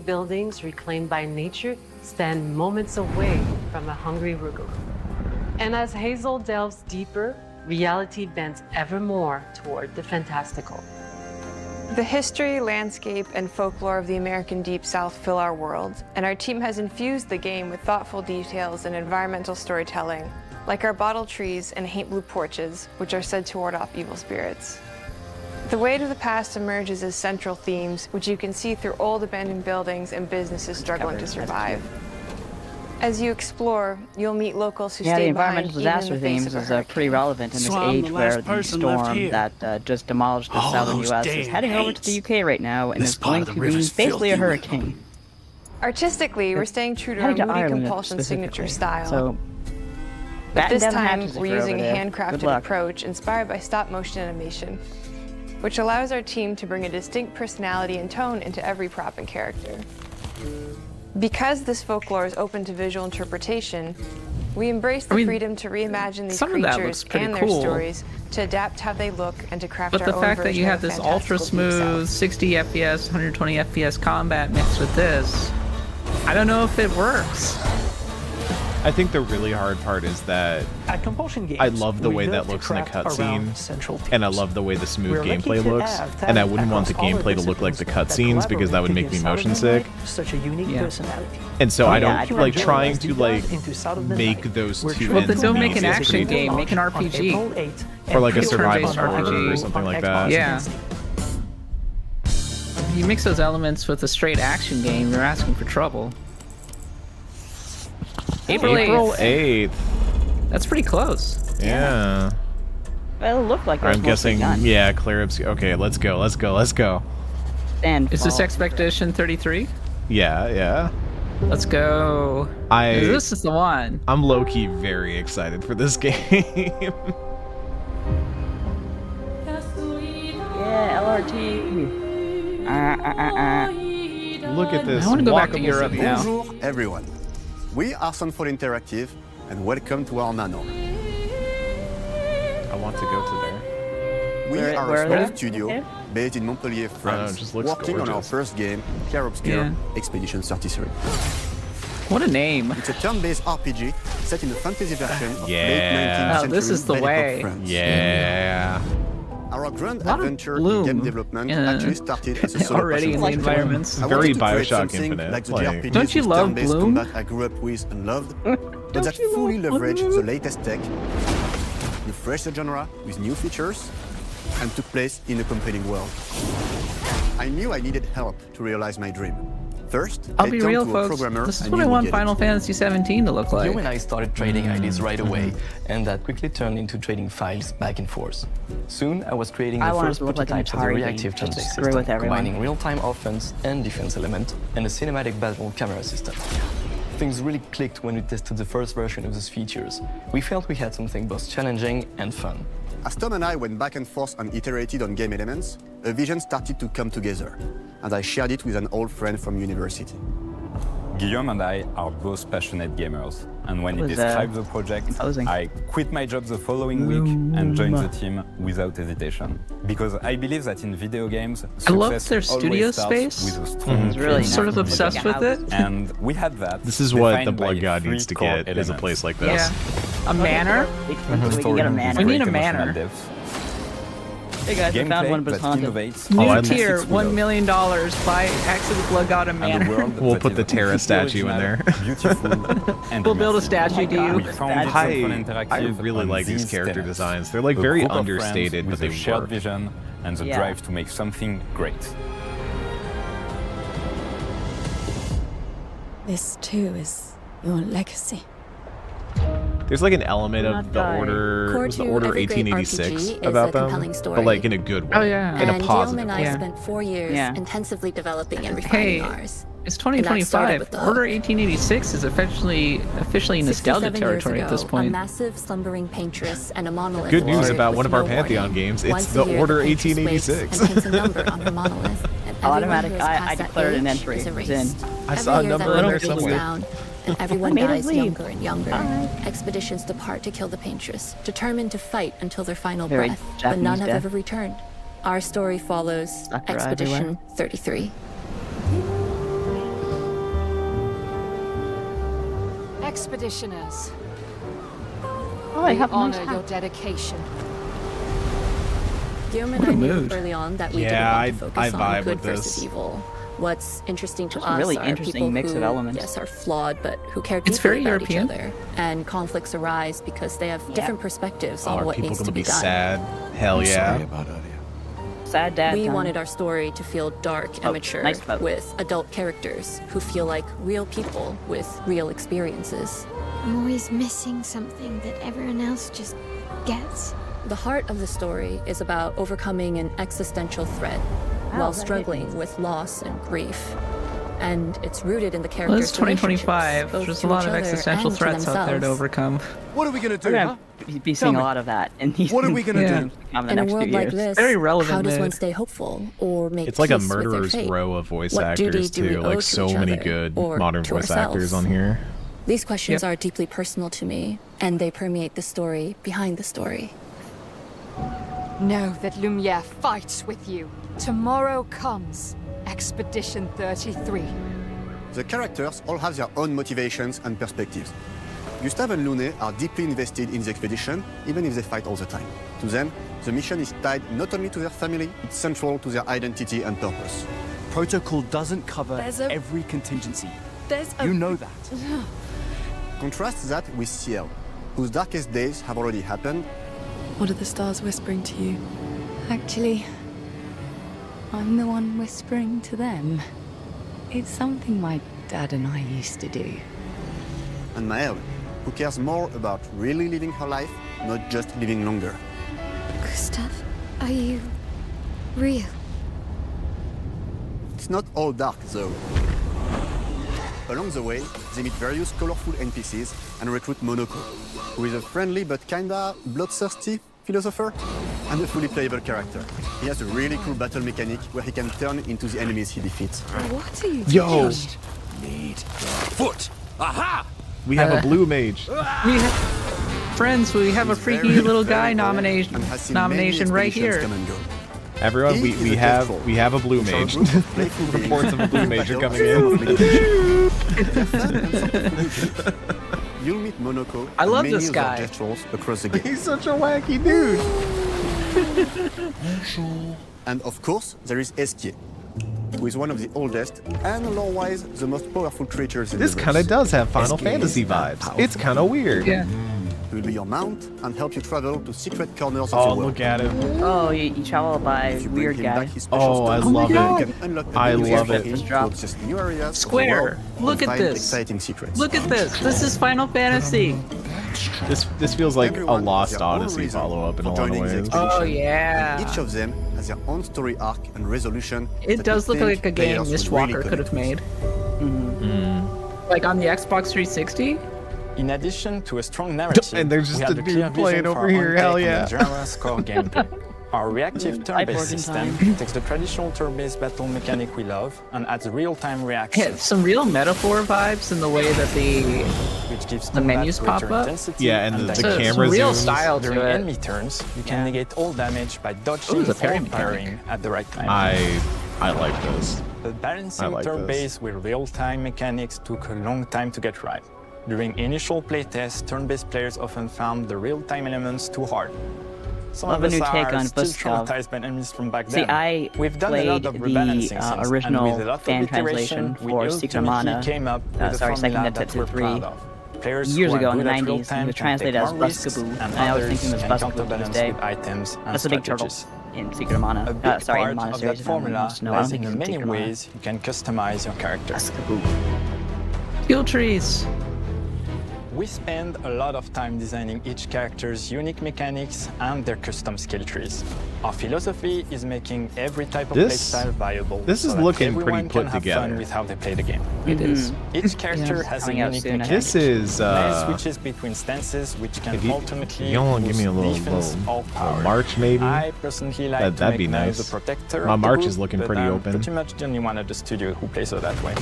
Sprawling buildings reclaimed by nature stand moments away from a hungry Rugal. And as Hazel delves deeper, reality bends ever more toward the fantastical. The history, landscape, and folklore of the American Deep South fill our world, and our team has infused the game with thoughtful details and environmental storytelling, like our bottle trees and haint blue porches, which are said to ward off evil spirits. The weight of the past emerges as central themes, which you can see through old abandoned buildings and businesses struggling to survive. As you explore, you'll meet locals who Yeah, the stay behind environmental even in disaster the face themes of a is hurricane. pretty relevant in this age where the storm that just demolished the All southern those U.S. is damn heading over to the UK right now, and This is part going of the to be river's basically a filthy, hurricane. Artistically, we're staying true to our Heading to moody Ireland Compulsion signature specifically. style. So, But batten this down the time, hatches if we're you're using a over there. Good handcrafted luck. approach inspired by stop-motion animation, which allows our team to bring a distinct personality and tone into every prop and character. Because this folklore is open to visual interpretation, we embrace the freedom to reimagine these some of that creatures looks pretty and their cool. stories to adapt how they look and to craft But our the own fact that version you of have the this fantastical ultra Deep smooth 60 FPS, 120 FPS combat mixed with this, I don't know if it works. I think the really hard part is that At Compulsion Games, I love the we way love that to looks in the craft around cutscene, central and I themes. love the way the smooth We're lucky gameplay to looks, have and I wouldn't want the across all our gameplay to look like the disciplines cutscenes because that would make me collaborate to motion give South of sick. the Night such a unique personality. And so Oh, I yeah, don't I like enjoy trying Let's to Deep like Dive into South of the make Night. those We're two truly ends Well, then don't meet make an as action quickly. game, make an RPG. April 8th, Or like a and survival turn-based horror or RPG. something like on that. Xbox Yeah. and Steam. You mix those elements with a straight action game, you're asking for trouble. April 8th. That's pretty close. Yeah. Well, it looked like it was I'm guessing, mostly done. yeah, Clair Obscur. Okay, let's go. And Is this Expedition 33? Yeah. Let's go. This is the one. I'm low-key very excited for this game. Yeah, LRT. Look at this. I want to go back to walkable Europe city. now. Bonjour, everyone. We are Sunfall Interactive, and welcome to our nano. I want to go to there. We Where are are a small they? studio Okay. based in Montpellier, it France, just looks working on our gorgeous. first game, Clair Obscur, Yeah. Expedition 33. What a name. It's a turn-based RPG set in the fantasy version of Yeah. late 19th Oh, century this is the medieval way. France. Yeah. Our grand lot of adventure in bloom game development actually started as a solo already passion in the project. environments. I Very wanted to create Bioshock something Infinite, like the like- JRPGs Don't you with love turn-based Bloom? combat I grew up with and loved, but that fully leveraged the latest tech, refreshed the genre with new features, and took place in a compelling world. I knew I needed help to realize my dream. First, I'll I be turned real, to a folks. programmer This is I what knew I would want get it. Final Fantasy 17 to look like. You and I started trading ideas right away, and that quickly turned into trading files back and forth. Soon, I was creating I the want it first to look like an prototypes of the Atari game, reactive just to turn-based screw system, with everyone. combining real-time offense and defense element, and a cinematic battle camera system. Things really clicked when we tested the first version of those features. We felt we had something both challenging and fun. As Tom and I went back and forth and iterated on game elements, a vision started to come together, and I shared it with an old friend from university. Guillaume and I are both passionate gamers, and when he Was, described the project, imposing. I quit my job the following week and joined the team without hesitation. Because I believe that in video games, I love success their studio always starts space. with a strong It's really creative Sort of nice. obsessed with it. And we had that. This is what defined the Blood by God three needs to core get, is a elements. place like this. Yeah. A manor? We can get a manor. We need a Great emotional manor. depth. Hey guys, I found one, but it's that haunted. innovates New I- tier, Six $1 Widows. million. Buy Axe of the Blood God a And a manor. world We'll that put is the Terra completely statue in original, there. Beautiful, and We'll build a immersive. statue to you. We founded Sunfall I Interactive really on like these these character tenets. designs. They're like A very group of friends understated, but with they a shared work. vision and the Yeah. drive to make something great. This too is your legacy. There's like an element of the Core Order, was the to Order every great 1886 RPG is about a them, compelling story. but like in a good way, Oh, yeah. in a And positive Guillaume and I way. Yeah. spent 4 years Yeah. intensively developing and refining Hey, ours. it's And that started 2025. with the Order hook. 1886 is officially nostalgia 67 territory years at this ago, point. A massive slumbering paintress and a monolith Good news appeared about with one of our no Pantheon warning. games. It's Once a the year, Order paintress waits 1886. and paints a number on her monolith. And everyone Automatic. who has I passed that declared an age entry. is It's erased. in. I Every saw a year number that in there number goes somewhere. down, and everyone made us dies leave. younger and younger. Expeditions depart to kill the paintress, determined to fight until their final Very breath, but Japanese none have death. ever returned. Our story follows Sakura Expedition everywhere. 33. Expeditioners. I have a nice honor hat. your dedication. Guillaume What and a I knew mood. early on that we Yeah, didn't want to I focus vibe on good with versus this. evil. What's interesting to It's a us really are interesting people mix who, of elements. yes, are flawed, but who care It's deeply very about European. each other. And conflicts arise because they have different perspectives on Are what people needs gonna to be be done. sad? Hell I'm yeah. sorry about Nadia. Sad dad. We time. wanted our story to feel dark and Oh, mature, nice vote. with adult characters who feel like real people with real experiences. I'm always missing something that everyone else just gets. The heart of the story is about overcoming an existential threat while that struggling hit me. with loss and grief. And it's rooted in the Well, characters' it's 2025. relationships, both There's a to lot each of other existential and to threats out there to themselves. overcome. What are we gonna do, We're huh? gonna be seeing a lot of that in these. What are we gonna Yeah. do? in the In a next world few like years. this, Very relevant how does one mood. stay hopeful or make It's like a peace with their murderer's fate? row of voice What duty actors do we too. owe Like to so each many other good or modern to voice ourselves? actors on here. These questions Yep. are deeply personal to me, and they permeate the story behind the story. Know that Lumiere fights with you. Tomorrow comes Expedition 33. The characters all have their own motivations and perspectives. Gustave and Lune are deeply invested in the expedition, even if they fight all the time. To them, the mission is tied not only to their family, it's central to their identity and purpose. Protocol doesn't cover There's a- every contingency. There's a... You know that. Contrast that with Ciel, whose darkest days have already happened. What are the stars whispering to you? Actually, I'm the one whispering to them. It's something my dad and I used to do. And Maëlle, who cares more about really living her life, not just living longer. Gustav, are you real? It's not all dark, though. Along the way, they meet various colorful NPCs and recruit Monoko, who is a friendly but kinda bloodthirsty philosopher and a fully playable character. He has a really cool battle mechanic where he can turn into the enemies he defeats. What are you Yo, Just need your foot. Aha! we have a blue mage. We have friends. We have a He's very, freaky little very guy old nomination and has seen many right expeditions here. come and go. Everyone, He is we a have troll. we have a blue So a mage. group of playful Reports of a blue beings mage are battle coming in. They're fun and something to do. You'll meet Monoko I love and many this other guy. death trolls across the game. He's such a wacky dude. And of course, there is Esquier, who is one of the oldest and lore-wise the most powerful creatures in This the kind of verse. does have Final Esquier Fantasy is that vibes. powerful. It's kind of weird. Yeah. He will be your mount and help you travel to secret corners of Oh, the world. look at him. Oh, you travel by If you bring weird him guy. back his special Oh, I stuff, love you it. can unlock the I ability love for it. him to access new areas of the Square. world Look and at find this. exciting secrets. Look at this. This is Final Fantasy. This feels like a Everyone has Lost their own Odyssey reason follow-up in for a lot of joining the ways. expedition. Oh yeah. Each of them has their own story arc and resolution. It that does we look think like a game players will Mistwalker really could have connect made. Like on the Xbox 360. In addition to a strong narrative, And there's just we have a a clear dude playing vision for over here, hell on-take yeah. and genre's core gameplay. Our reactive turn-based Origin system time. takes the traditional turn-based battle mechanic we love and adds real-time reaction, Yeah, some real metaphor vibes in the way that the which gives the combat menus greater pop up. intensity Yeah, and the dynamic. camera some real zooms. style to During it. enemy turns, you can negate all damage by dodging Ooh, the or parry mechanic. parrying at the right time. I like this. The balancing I like turn-based with real-time mechanics took a long time to get right. During initial playtests, turn-based players often found the real-time elements too hard. Some Love of a us new take are on still Buskov. traumatized by enemies from back See, then. I We've done a lot played of the rebalancing since, original and with a lot of fan iteration, translation we for Secret of ultimately Mana. came up with a Sorry, Second formula Detective that we're 3. proud of. Players Years who are ago in the good at 90s, real-time it was can translated take as more risks, Buskaboo, and and I always others think him as can Buskaboo to this counterbalance day. with items and That's a big turtle strategies. in Secret of Mana. A big Sorry, in part Mana of series. that formula No, I lies don't think in it's the many Secret of Mana. ways you can customize your character. Skill trees. We spend a lot of time designing each character's unique mechanics and their custom skill trees. Our philosophy is making every type of This- playstyle viable. this is so that looking pretty everyone put can have together. fun with how they play the game. It is. Each character Yeah. has a Coming out unique soon, I mechanic. This is Many switches between stances, which can if you- ultimately you wanna give me a boost little- defense little- or power. little march maybe? I personally like to That'd make be Nadia nice. the protector My of the march group, is looking but pretty I'm open. pretty much the only one at the studio who plays her that way.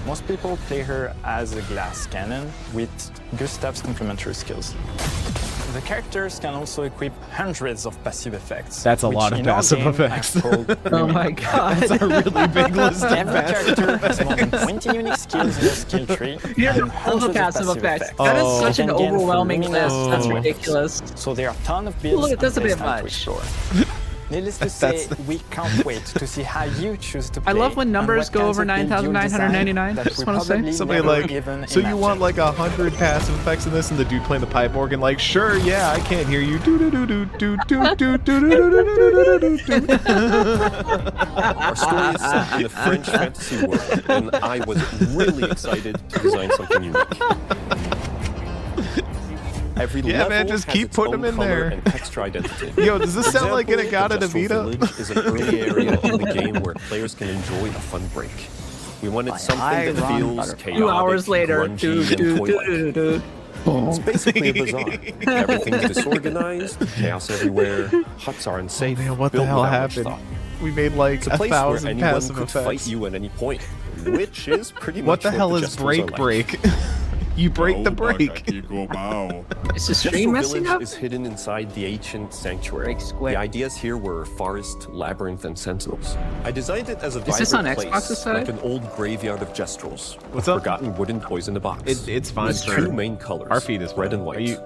Most people play her as a glass cannon with Gustav's complementary skills. The characters can also equip hundreds of passive effects. That's a which lot of in our passive game effects. are called Oh my god. That's a really big list of Every passive character has effects. more than 20 unique skills in their skill tree. You have and all the hundreds of passive effects. That is Oh. such an They can gain overwhelming full list. luminance That's and ridiculous. So there are a ton of builds Look, and that's a bit playstyle to much. explore. Needless to say, we can't wait to see how you choose to play. I love when and numbers what go kinds over of build you'll 9,999. design Just that wanna we say. probably Somebody never like, even so you want imagined. like 100 passive effects in this, and the dude playing the pipe organ like, sure, yeah, I can't hear you. Do do do do do do do do do do do. Our story is set in a French fantasy world, and I was really excited to design something unique. Every Yeah, level man, just has keep its putting own them in color there. and texture identity. Yo, does this For sound like example, Inagata the DeVito? Village is an early area in the game where players can enjoy a fun break. We wanted something that feels chaotic, 2 hours later. grungy, and toy-like. It's basically a bazaar. Everything's disorganized, chaos everywhere, huts are unsafe. Man, what the built hell without much happened? thought. We made like It's a place 1,000 where anyone passive could effects. fight you at any point, which is pretty much What the hell is Jesters are break like. break? You break the break. Is the stream Jester messing Village up? is hidden inside the ancient sanctuary. The ideas here were forest, labyrinth, and sentinels. I designed it as a Is this on vibrant Xbox's place, side? like an old graveyard of Jestrels. What's a up? forgotten wooden toys in the box. It's fine, With sir. two main colors. Our feed is red fine. and white. Are you-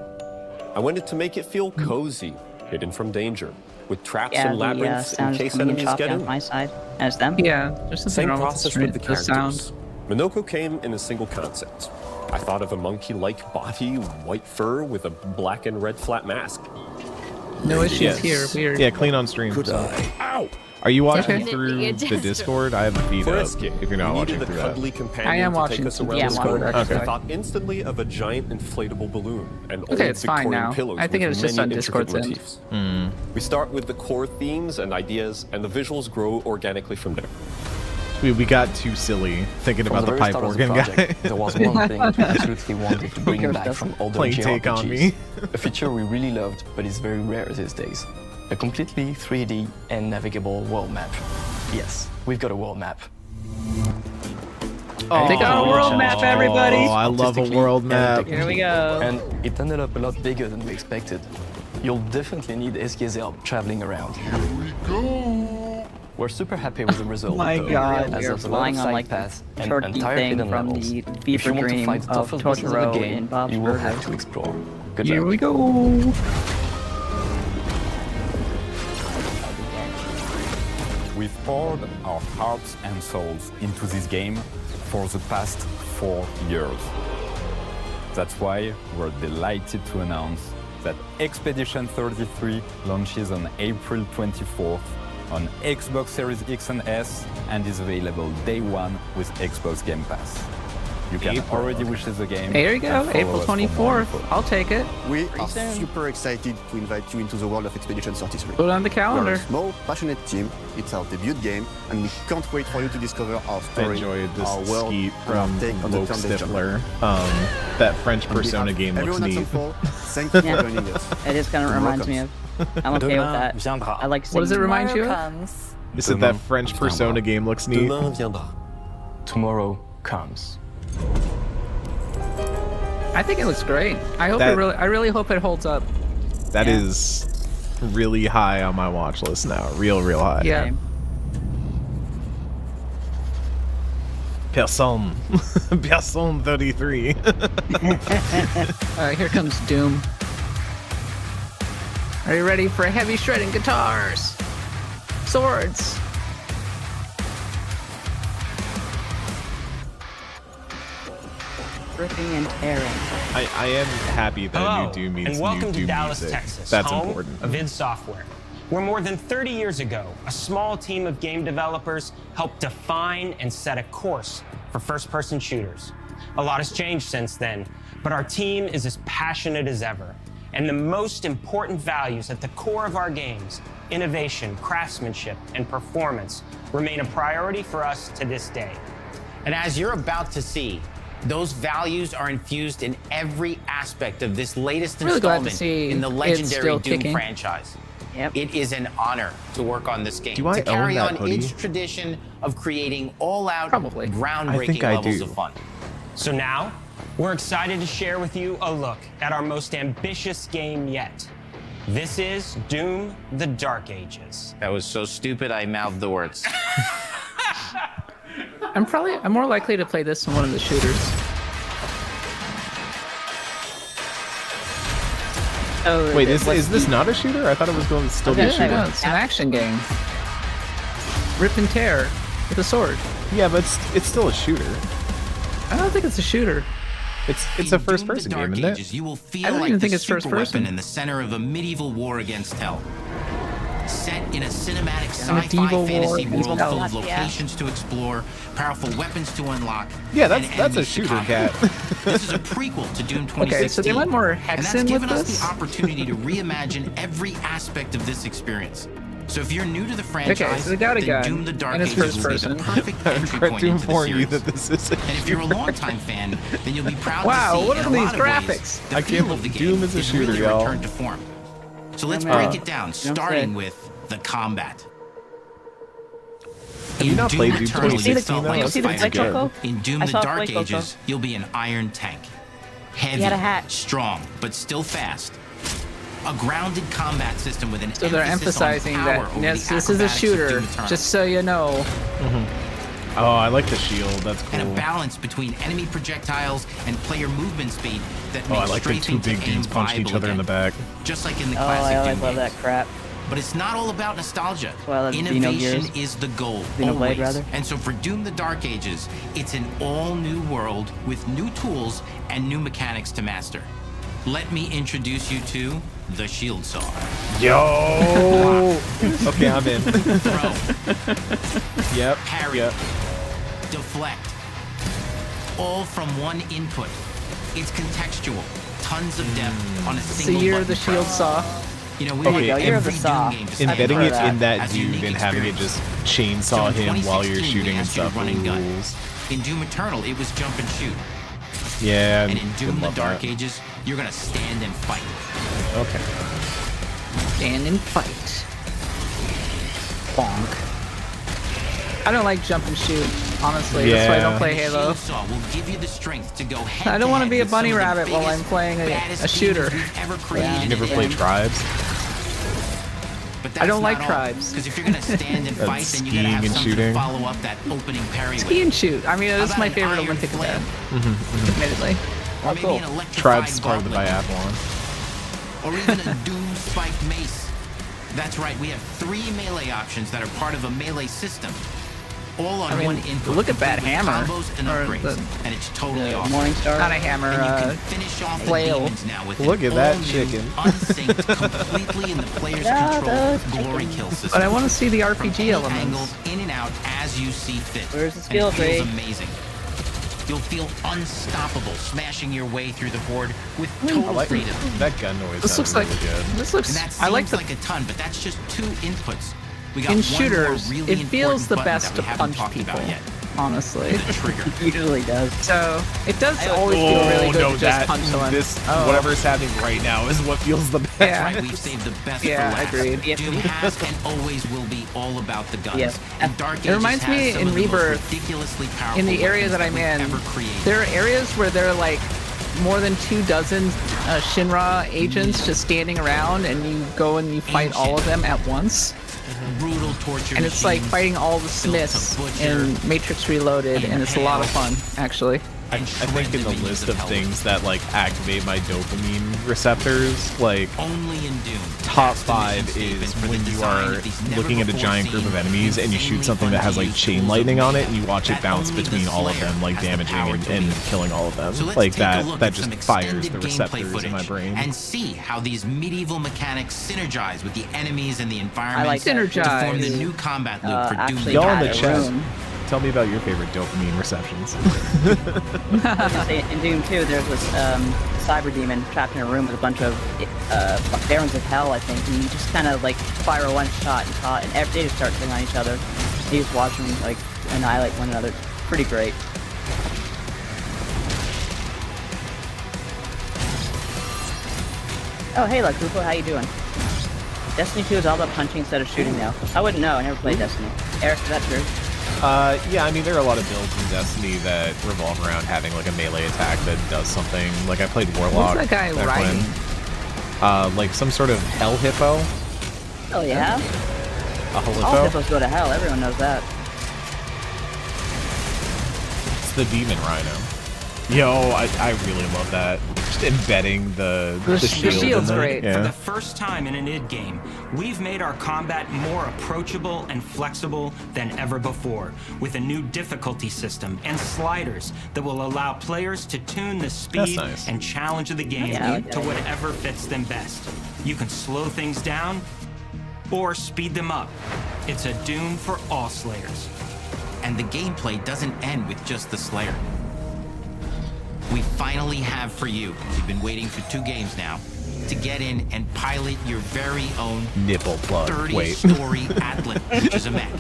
I wanted to make it feel cozy, hidden from danger, with traps Yeah, and the labyrinths in sound is case coming in enemies choppy get on in. my side as them. Yeah, there's something Same wrong process with with the the sound. characters. Minoko came in a single concept. I thought of a monkey-like body, white fur with a black and red flat mask. No issues here. Weird. Yeah, clean on stream. Could I? Ow! Are you watching Okay. through Definitely a the Jester. Discord? I have the feed For up. escape, If you're not we watching needed through a that. cuddly companion I am to watching take us some around the Discord, school. actually. I thought instantly of a giant inflatable balloon and Okay, old it's fine Victorian now. pillows I think with it was just many on Discord's intricate end. motifs. We start with the core themes and ideas, and the visuals grow organically from there. We got too silly thinking From about the very pipe start of organ project, guy. There was one thing we absolutely wanted to bring back from older Playing Take On JRPGs. Me. A feature we really loved, but is very rare these days. A completely 3D and navigable world map. Yes, we've got a world map. They got a world map, everybody. Oh, I love a world map. Here we go. And it ended up a lot bigger than we expected. You'll definitely need SK's help traveling around. Here we go. We're super happy with the result. My though, God, as we are there's a lot flying of on side like paths the and turkey entire thing hidden from levels. the If you fever want to dream fight the of toughest bosses of the Totoro game, in Bob's you will have Burgers. to explore. Good Here luck. we go. We've poured our hearts and souls into this game for the past 4 years. That's why we're delighted to announce that Expedition 33 launches on April 24th on Xbox Series X and S and is available day one with Xbox Game Pass. You can already wish the game. There you go. and follow April us for more 24th. info. I'll take it. We Pretty are soon. super excited to invite you into the world of Expedition 33. Put it on the We are calendar. a small, passionate team. It's our debut game, and we can't wait for you to discover our I story, enjoyed this our world, skeet and our from take on the Woke turn-based genre. Stifler. That French On Persona behalf game of looks everyone at neat. Sunfall, thank you for Yeah. joining us. It just kind of Tomorrow reminds me comes. of. I'm okay with Demain that. viendra. I like What does it singing. remind you of? Comes. You said that French Persona game looks neat. Demain viendra. Tomorrow comes. I think it looks great. I hope That- I really hope it holds up. That Yeah. is really high on my watch list now. Real high. Yeah. Personne. Personne 33. Here comes Doom. Are you ready for heavy shredding guitars? Swords. Ripping and tearing. I am happy that Hello, new Doom means and welcome new to Doom Dallas, music. Texas, That's home important. of id Software, where more than 30 years ago, a small team of game developers helped define and set a course for first-person shooters. A lot has changed since then, but our team is as passionate as ever. And the most important values at the core of our games, innovation, craftsmanship, and performance, remain a priority for us to this day. And as you're about to see, those values are infused in every aspect of this latest Really glad to installment see in the it's legendary still Doom kicking. franchise. Yep. It is an honor to work on this game, Do I to own carry that on hoodie? its tradition of creating all-out, I groundbreaking think I levels do. of fun. So now, We're excited to share with you a look at our most ambitious game yet. This is Doom: The Dark Ages. That was so stupid I mouthed the words. I'm more likely to play this than one of the shooters. Oh, Wait, is this not a shooter? I thought it was going to still be a shooter. No, it's an action game. Rip and tear with a sword. Yeah, but it's still a shooter. I don't think it's a shooter. It's a first-person game, isn't it? You will feel I don't like even the think it's first super person. weapon in the center of a medieval war against hell. Set in a cinematic medieval sci-fi war fantasy against world hell. full of Yeah. locations to explore, powerful weapons to unlock. Yeah, and that's a enemies to shooter, conquer. Cat. This is a prequel to Doom 2016. Okay, so they went more and that's hexen with given us this? the opportunity to reimagine every aspect of this experience. So if you're new to the franchise, Okay, so they got a then gun, Doom: The Dark and it's Ages first will be the person. perfect I entry regret point to into the inform you series. that this is a And if you're a shooter. longtime fan, then you'll be proud Wow, to see what in are a these lot of graphics? ways, the I feel can't of the believe Doom game is a is shooter, really a y'all. return to form. So let's Yeah. break it down, Don't starting say. with the combat. Have you not played Doom Eternal, you 2016 felt though? like you a see the fighter Flake jet. Coco? In Doom: I The saw Dark Flake Coco. Ages, you'll be an iron tank. Heavy, had a hat. strong, but still fast. A grounded combat system with an So they're emphasis on emphasizing power that over yes, the this is a acrobatics of shooter, Doom Eternal. just so you know. Oh, I like the shield. That's cool. And a balance between enemy projectiles and player movement speed that Oh, I makes like the two strafing to big aim dudes punching each viable other in the again. back. Just like in the Oh, classic I Doom love that games. crap. But it's not all about nostalgia. Well, that's Innovation Xenogears. is the goal, Xenoblade, always. rather. And so for Doom: The Dark Ages, it's an all-new world with new tools and new mechanics to master. Let me introduce you to the Shield Saw. Yo! Okay, I'm in. Throw, Yep. parry, Yep. deflect. All from one input. It's contextual. Tons of depth on a So single you're button the shield press. saw. You know, we Okay, make you're every the saw. Doom game to Embedding stand it out in that as a dude unique and having it experience. just chainsaw So in him while you're 2016, shooting we and asked you to stuff run and gun. rules. In Doom Eternal, it was jump and shoot. Yeah, And in would Doom: The love Dark that. Ages, you're gonna stand and fight. Okay. Stand and fight. Bonk. I don't like jump and shoot, honestly. That's why I don't play The Halo. Shield Saw will give you the strength to go I don't want to head-to-head be a with some bunny of the rabbit while I'm biggest, playing a baddest shooter. demons we've ever created You never in played it. Tribes? But I don't that's like not all. Tribes. Because if you're gonna stand and That's fight, then you gotta skiing have and something shooting. to follow up that opening parry with. Ski and shoot. I mean, How this is about my an favorite iron Olympic flame? event, admittedly. Or maybe an electrified Tribes is part of the gauntlet. biathlon. Or even a Doom spiked mace. That's right, we have 3 melee options that are part of a melee system. All on I mean, one input. look at that complete with hammer. Combos and Or upgrades. the- And it's totally awesome. Morningstar. Not a hammer, And you can finish off the flail. demons now with Look an at that all-new, chicken. unsynced, completely in the player's control glory kill system. But I want to see the From RPG any elements. angle, in and out, as you see fit. Where's the And skill it feels tree? amazing. You'll feel unstoppable, smashing your way through the horde with total I like freedom. that gun noise. This looks sounded like really good. this looks. And that seems I like the like a ton, but that's just 2 inputs. We got in one more shooters. really It feels important the button best that to we haven't punch talked people. about yet. Honestly, The trigger. It usually does. so it does always feel really good no, to just that, punch someone. this, Oh. whatever is happening right now is what feels the best. Yeah. Right, we've saved the best Yeah, for last. agreed. Doom has and always will be all about the guns. Yeah. And Dark It Ages reminds has me some in of the most Rebirth, ridiculously powerful in the area weapons that I'm we've in, ever created. there are areas where there are like more than 24 Shinra agents just standing around, and you go and you fight all of them at once. Brutal torture And it's like machines fighting all the built to Smiths butcher, in Matrix Reloaded, and it's a lot of fun, actually. I think in the list of things that like activate my dopamine receptors, like only in Doom. top 5 is when you are looking at a giant group of enemies and you shoot something that has like chain lightning on it and you watch it bounce between all of them, like damaging and killing all of them. So let's Like take a look that at some just fires extended the gameplay receptors in my footage brain. and see how these medieval mechanics synergize with the enemies and the environment like that. to form the Synergize. new combat loop for Doom. actually, Y'all in the had a chat, room. tell me about your favorite dopamine receptions. I was gonna say, in Doom 2, there's this cyber demon trapped in a room with a bunch of barons of hell, I think, and you just kind of like fire a one shot and they just start killing on each other. You just watch them like annihilate one another. It's pretty great. Oh, hey, Lakupo, how you doing? Destiny 2 is all about punching instead of shooting now. I wouldn't know. I never played Destiny. Eric, is that true? Yeah, I mean, there are a lot of builds in Destiny that revolve around having like a melee attack that does something. Like I played Warlock. What's that guy back riding? when. Like some sort of hell hippo. Oh yeah. A hell All hippo. hippos go to hell. Everyone knows that. It's the demon rhino. Yo, I really love that. Just embedding the shield in there. Yeah. For the first time in an id game, we've made our combat more approachable and flexible than ever before, with a new difficulty system and sliders that will allow players to tune the speed nice. and challenge of the game to whatever fits them best. You can slow things down or speed them up. It's a Doom for all Slayers. And the gameplay doesn't end with just the Slayer. We finally have for you, you've been waiting for 2 games now, to get in and pilot your very own nipple plug. 30-story Atlas, which is a mech.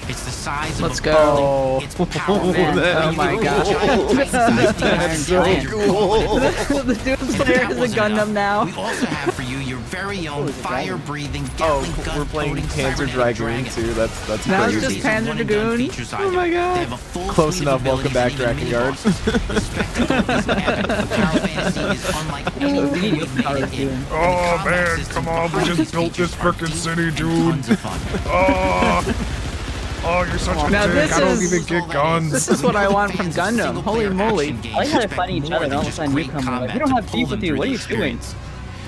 It's the size of Let's a go. building. It's powerful. Oh my god. That's so cool. The Doom Slayer is a Gundam now. We also have for you your very own fire-breathing Gatling gun. We're playing Panzer Dragoon too. That's Now crazy. it's just Panzer Dragoon. Oh my god. Close enough. Welcome back, Drakengard. Oh man, come on, we just built this frickin' city, dude. Oh, you're such a Now dick. this I don't is- even get guns. This is what I want from Gundam. Holy moly. I like how they're fighting each other and all of a sudden you come like, we don't have beef with you, what are you doing?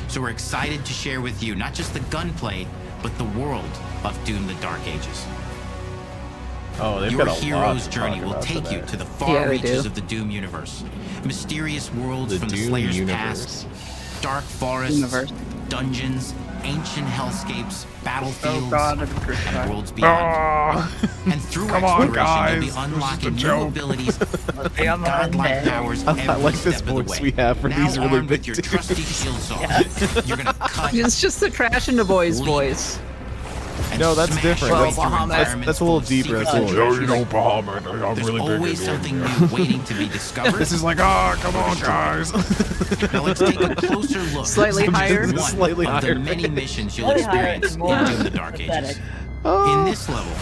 So we're excited to share with you not just the gunplay, but the world of Doom: The Dark Ages. Oh, they've Your got a lot hero's to journey talk will about take you today. to the far Yeah, they reaches do. of the Doom universe. Mysterious worlds The from the Doom Slayer's universe. past, dark forests, dungeons, ancient hellscapes, battlefields, and worlds beyond. And through Come on, exploration, guys. you'll be unlocking This is a new joke. abilities and godlike powers I every like this step of the voice way. we have for Now these really armed big with your dudes. trusty shield saw, you're gonna cut It's just the Crash into Boys voice. No, that's different. Well, That's, Bahamut. that's a little deeper. That's a little, Yo, you know, Bahamut. I'm There's really big always in something new waiting to be discovered. This is like, come on, guys. Now let's take a closer look. Slightly at higher. one Slightly of the higher. many missions you'll Slightly higher experience is more in Doom: The Dark Ages. pathetic. In this level,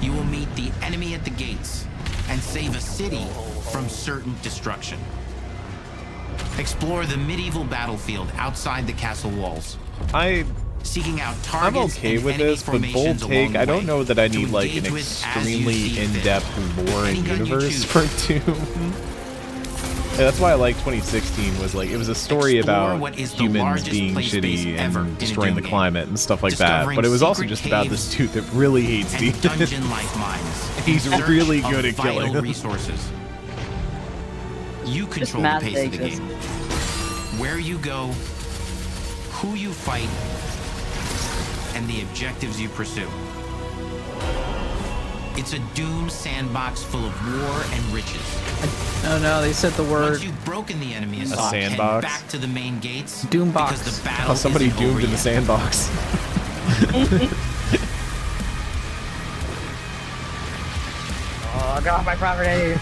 you will meet the enemy at the gates and save a city from certain destruction. Explore the medieval battlefield outside the castle walls. Seeking out I'm targets okay and with enemy this, but bold formations along take. the I don't way know that I to need like an engage with as you extremely see fit. in-depth lore and Any gun you universe choose. for Doom. Yeah, that's why I like 2016 was like it was a story Explore about what is the humans largest being play space shitty ever in and a destroying the Doom game. climate and stuff like that. Discovering But it was also secret just about this dude that really hates and demons. dungeon-like mines. He's in search really of good at vital killing them. resources. You control the math pace of the takes game. Where you go, who you fight, and the objectives you pursue. It's a Doom sandbox full of war and riches. Oh no, they said the word. Once you've broken the enemy assault, head sandbox? back to the main gates. Doombox. Because the battle Oh, somebody isn't doomed over in the yet. sandbox. Oh, get off my property!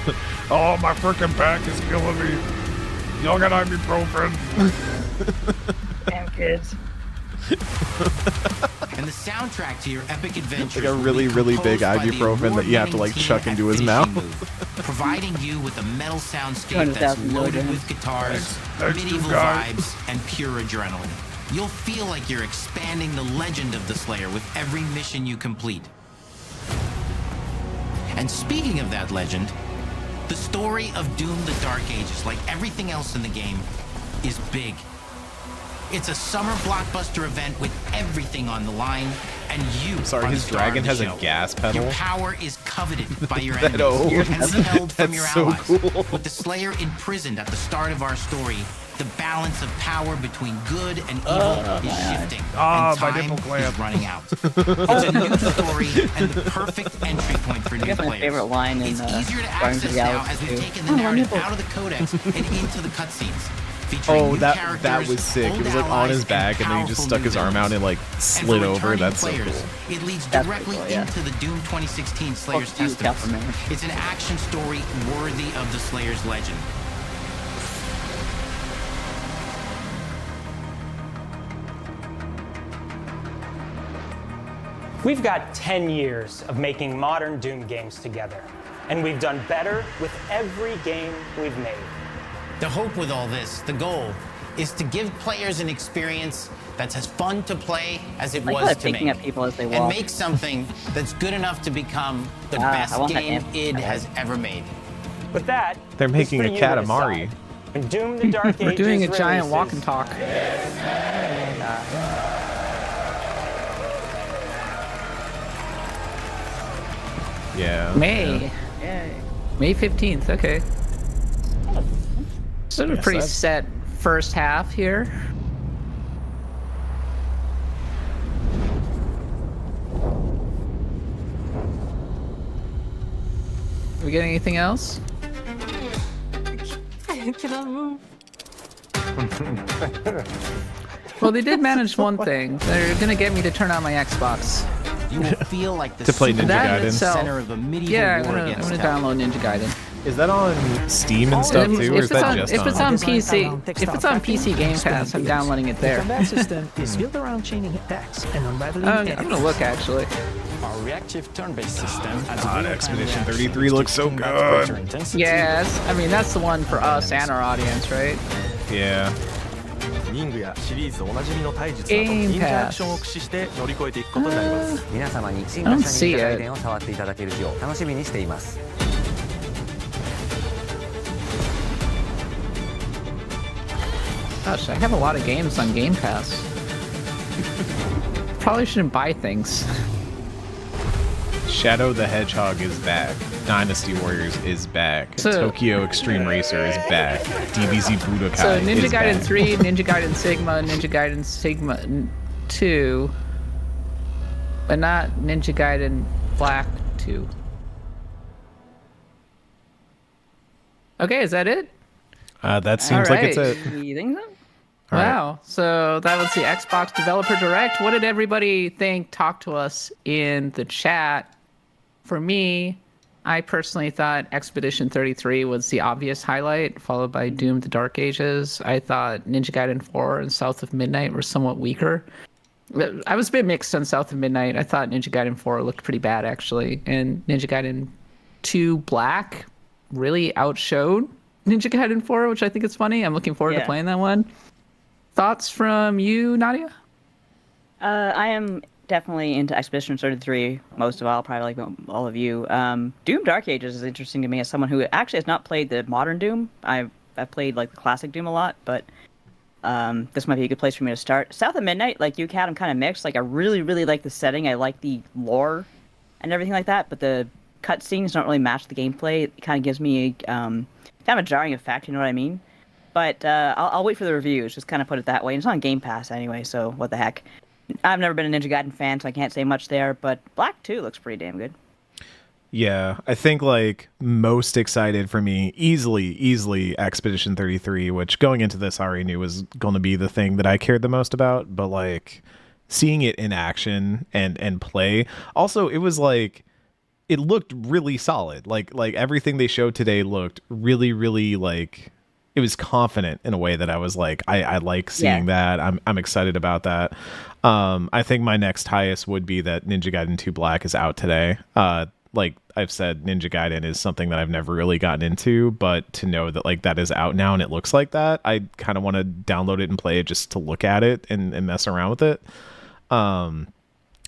Oh, my freaking back is killing me. Y'all got ibuprofen. Damn kids. And the soundtrack to your epic adventure Like a really, really big ibuprofen that you have to like chuck into his mouth. providing you with a metal soundscape 200,000 that's loaded milligrams. with guitars, Thanks, medieval guys. vibes, and pure adrenaline. You'll feel like you're expanding the legend of the Slayer with every mission you complete. And speaking of that legend, the story of Doom: The Dark Ages, like everything else in the game, is big. It's a summer blockbuster event with everything on the line, and you Sorry, are the his star dragon of the has a show. gas pedal? Your power is coveted by your That enemies old. and withheld from your That's so allies. cool. With the Slayer imprisoned at the start of our story, the balance of power between good and evil is shifting, and my time nipple clamp. is running out. It's a new story and the perfect entry point for I new guess my players. favorite line in It's easier to Guardians of access the now Galaxy as we've 2. taken the narrative out of the codex and into the cutscenes. Featuring Oh, new that characters, was sick. It old was like on allies, his back, and then he just powerful stuck his new arm out villains. and like And slid for over. returning That's so players, cool. it leads That's directly pretty cool, yeah. into the Doom 2016 Slayer's Fuck you, Testament. Calferman. It's an action story worthy of the Slayer's legend. We've got 10 years of making modern Doom games together, and we've done better with every game we've made. The hope with all this, the goal, is to give players an experience that's as fun to play as it was to picking make. up people as they And walk. make something that's good enough to become the I best want that game amp. id has ever made. With that, They're making it's a for you to Katamari. decide. When Doom the Dark We're Ages doing a giant releases, walk and talk. Yeah. May. Yay. May 15th, okay. So a Yes, pretty that's- set first half here. We get anything else? I cannot move. Well, they did manage one thing. They're gonna get me to turn on my Xbox. You will feel like the To play Ninja That in Gaiden. itself- center of a medieval Yeah, war I'm against gonna hell. download Ninja Gaiden. Is that on Steam and stuff too, or is that just if it's on? on PC, if it's on PC Game Pass, I'm downloading it The there. combat system is built around chaining attacks and unraveling I'm enemies. gonna look actually. Our reactive turn-based system adds God, real-time Expedition reactions 33 looks so to combat good. pressure intensity. Yes, I mean that's the one for us and our audience, right? Yeah. 任務やシリーズおなじみの対術など Game 忍者ア Pass クションを駆使して乗り越えていくことになります皆様に進 I 化 don't した see 忍者 it. ガイデンを触っていただける日を楽しみにしています Gosh, I have a lot of games on Game Pass. Probably shouldn't buy things. Shadow the Hedgehog is back. Dynasty Warriors is back. So- Tokyo Extreme Racer is back. DBZ Budokai So Ninja is Gaiden back. 3, Ninja Gaiden Sigma, Ninja Gaiden Sigma 2, but not Ninja Gaiden Black 2. Okay, is that it? That seems like it's Alright. it. You think so? All right. Wow. So that was the Xbox Developer Direct. What did everybody think? Talk to us in the chat. For me, I personally thought Expedition 33 was the obvious highlight, followed by Doom the Dark Ages. I thought Ninja Gaiden 4 and South of Midnight were somewhat weaker. I was a bit mixed on South of Midnight. I thought Ninja Gaiden 4 looked pretty bad, actually. And Ninja Gaiden 2 Black really outshowed Ninja Gaiden 4, which I think is funny. I'm looking forward to Yeah. playing that one. Thoughts from you, Nadia? I am definitely into Expedition 33 most of all, probably like all of you. Doom Dark Ages is interesting to me as someone who actually has not played the modern Doom. I've played like the classic Doom a lot, but this might be a good place for me to start. South of Midnight, like you, Kat, I'm kind of mixed. Like I really, really like the setting. I like the lore and everything like that, but the cutscenes don't really match the gameplay. It kind of gives me kind of a jarring effect, you know what I mean? But I'll wait for the reviews, just kind of put it that way. And it's on Game Pass anyway, so what the heck. I've never been a Ninja Gaiden fan, so I can't say much there, but Black 2 looks pretty damn good. Yeah, I think like most excited for me, easily Expedition 33, which going into this I already knew was going to be the thing that I cared the most about, but like seeing it in action and play. Also, it was like it looked really solid. Like everything they showed today looked really like it was confident in a way that I was like, I like seeing that. I'm excited about that. I think my next highest would be that Ninja Gaiden 2 Black is out today. Like I've said, Ninja Gaiden is something that I've never really gotten into, but to know that like that is out now and it looks like that, I kind of want to download it and play it just to look at it and mess around with it. I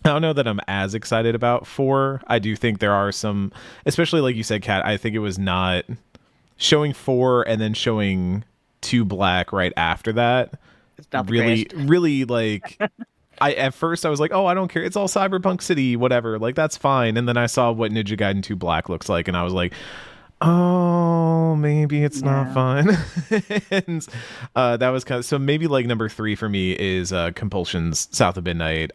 don't know that I'm as excited about 4. I do think there are some, especially like you said, Kat, I think it was not showing 4 and then showing 2 Black right after that. It's not the really like at first I was like, oh, I don't care. It's all Cyberpunk City, whatever. Like that's fine. And then I saw what Ninja Gaiden 2 Black looks like and I was like, oh, maybe it's not fun. And that was kind of, so maybe like number 3 for me is Compulsion's South of Midnight.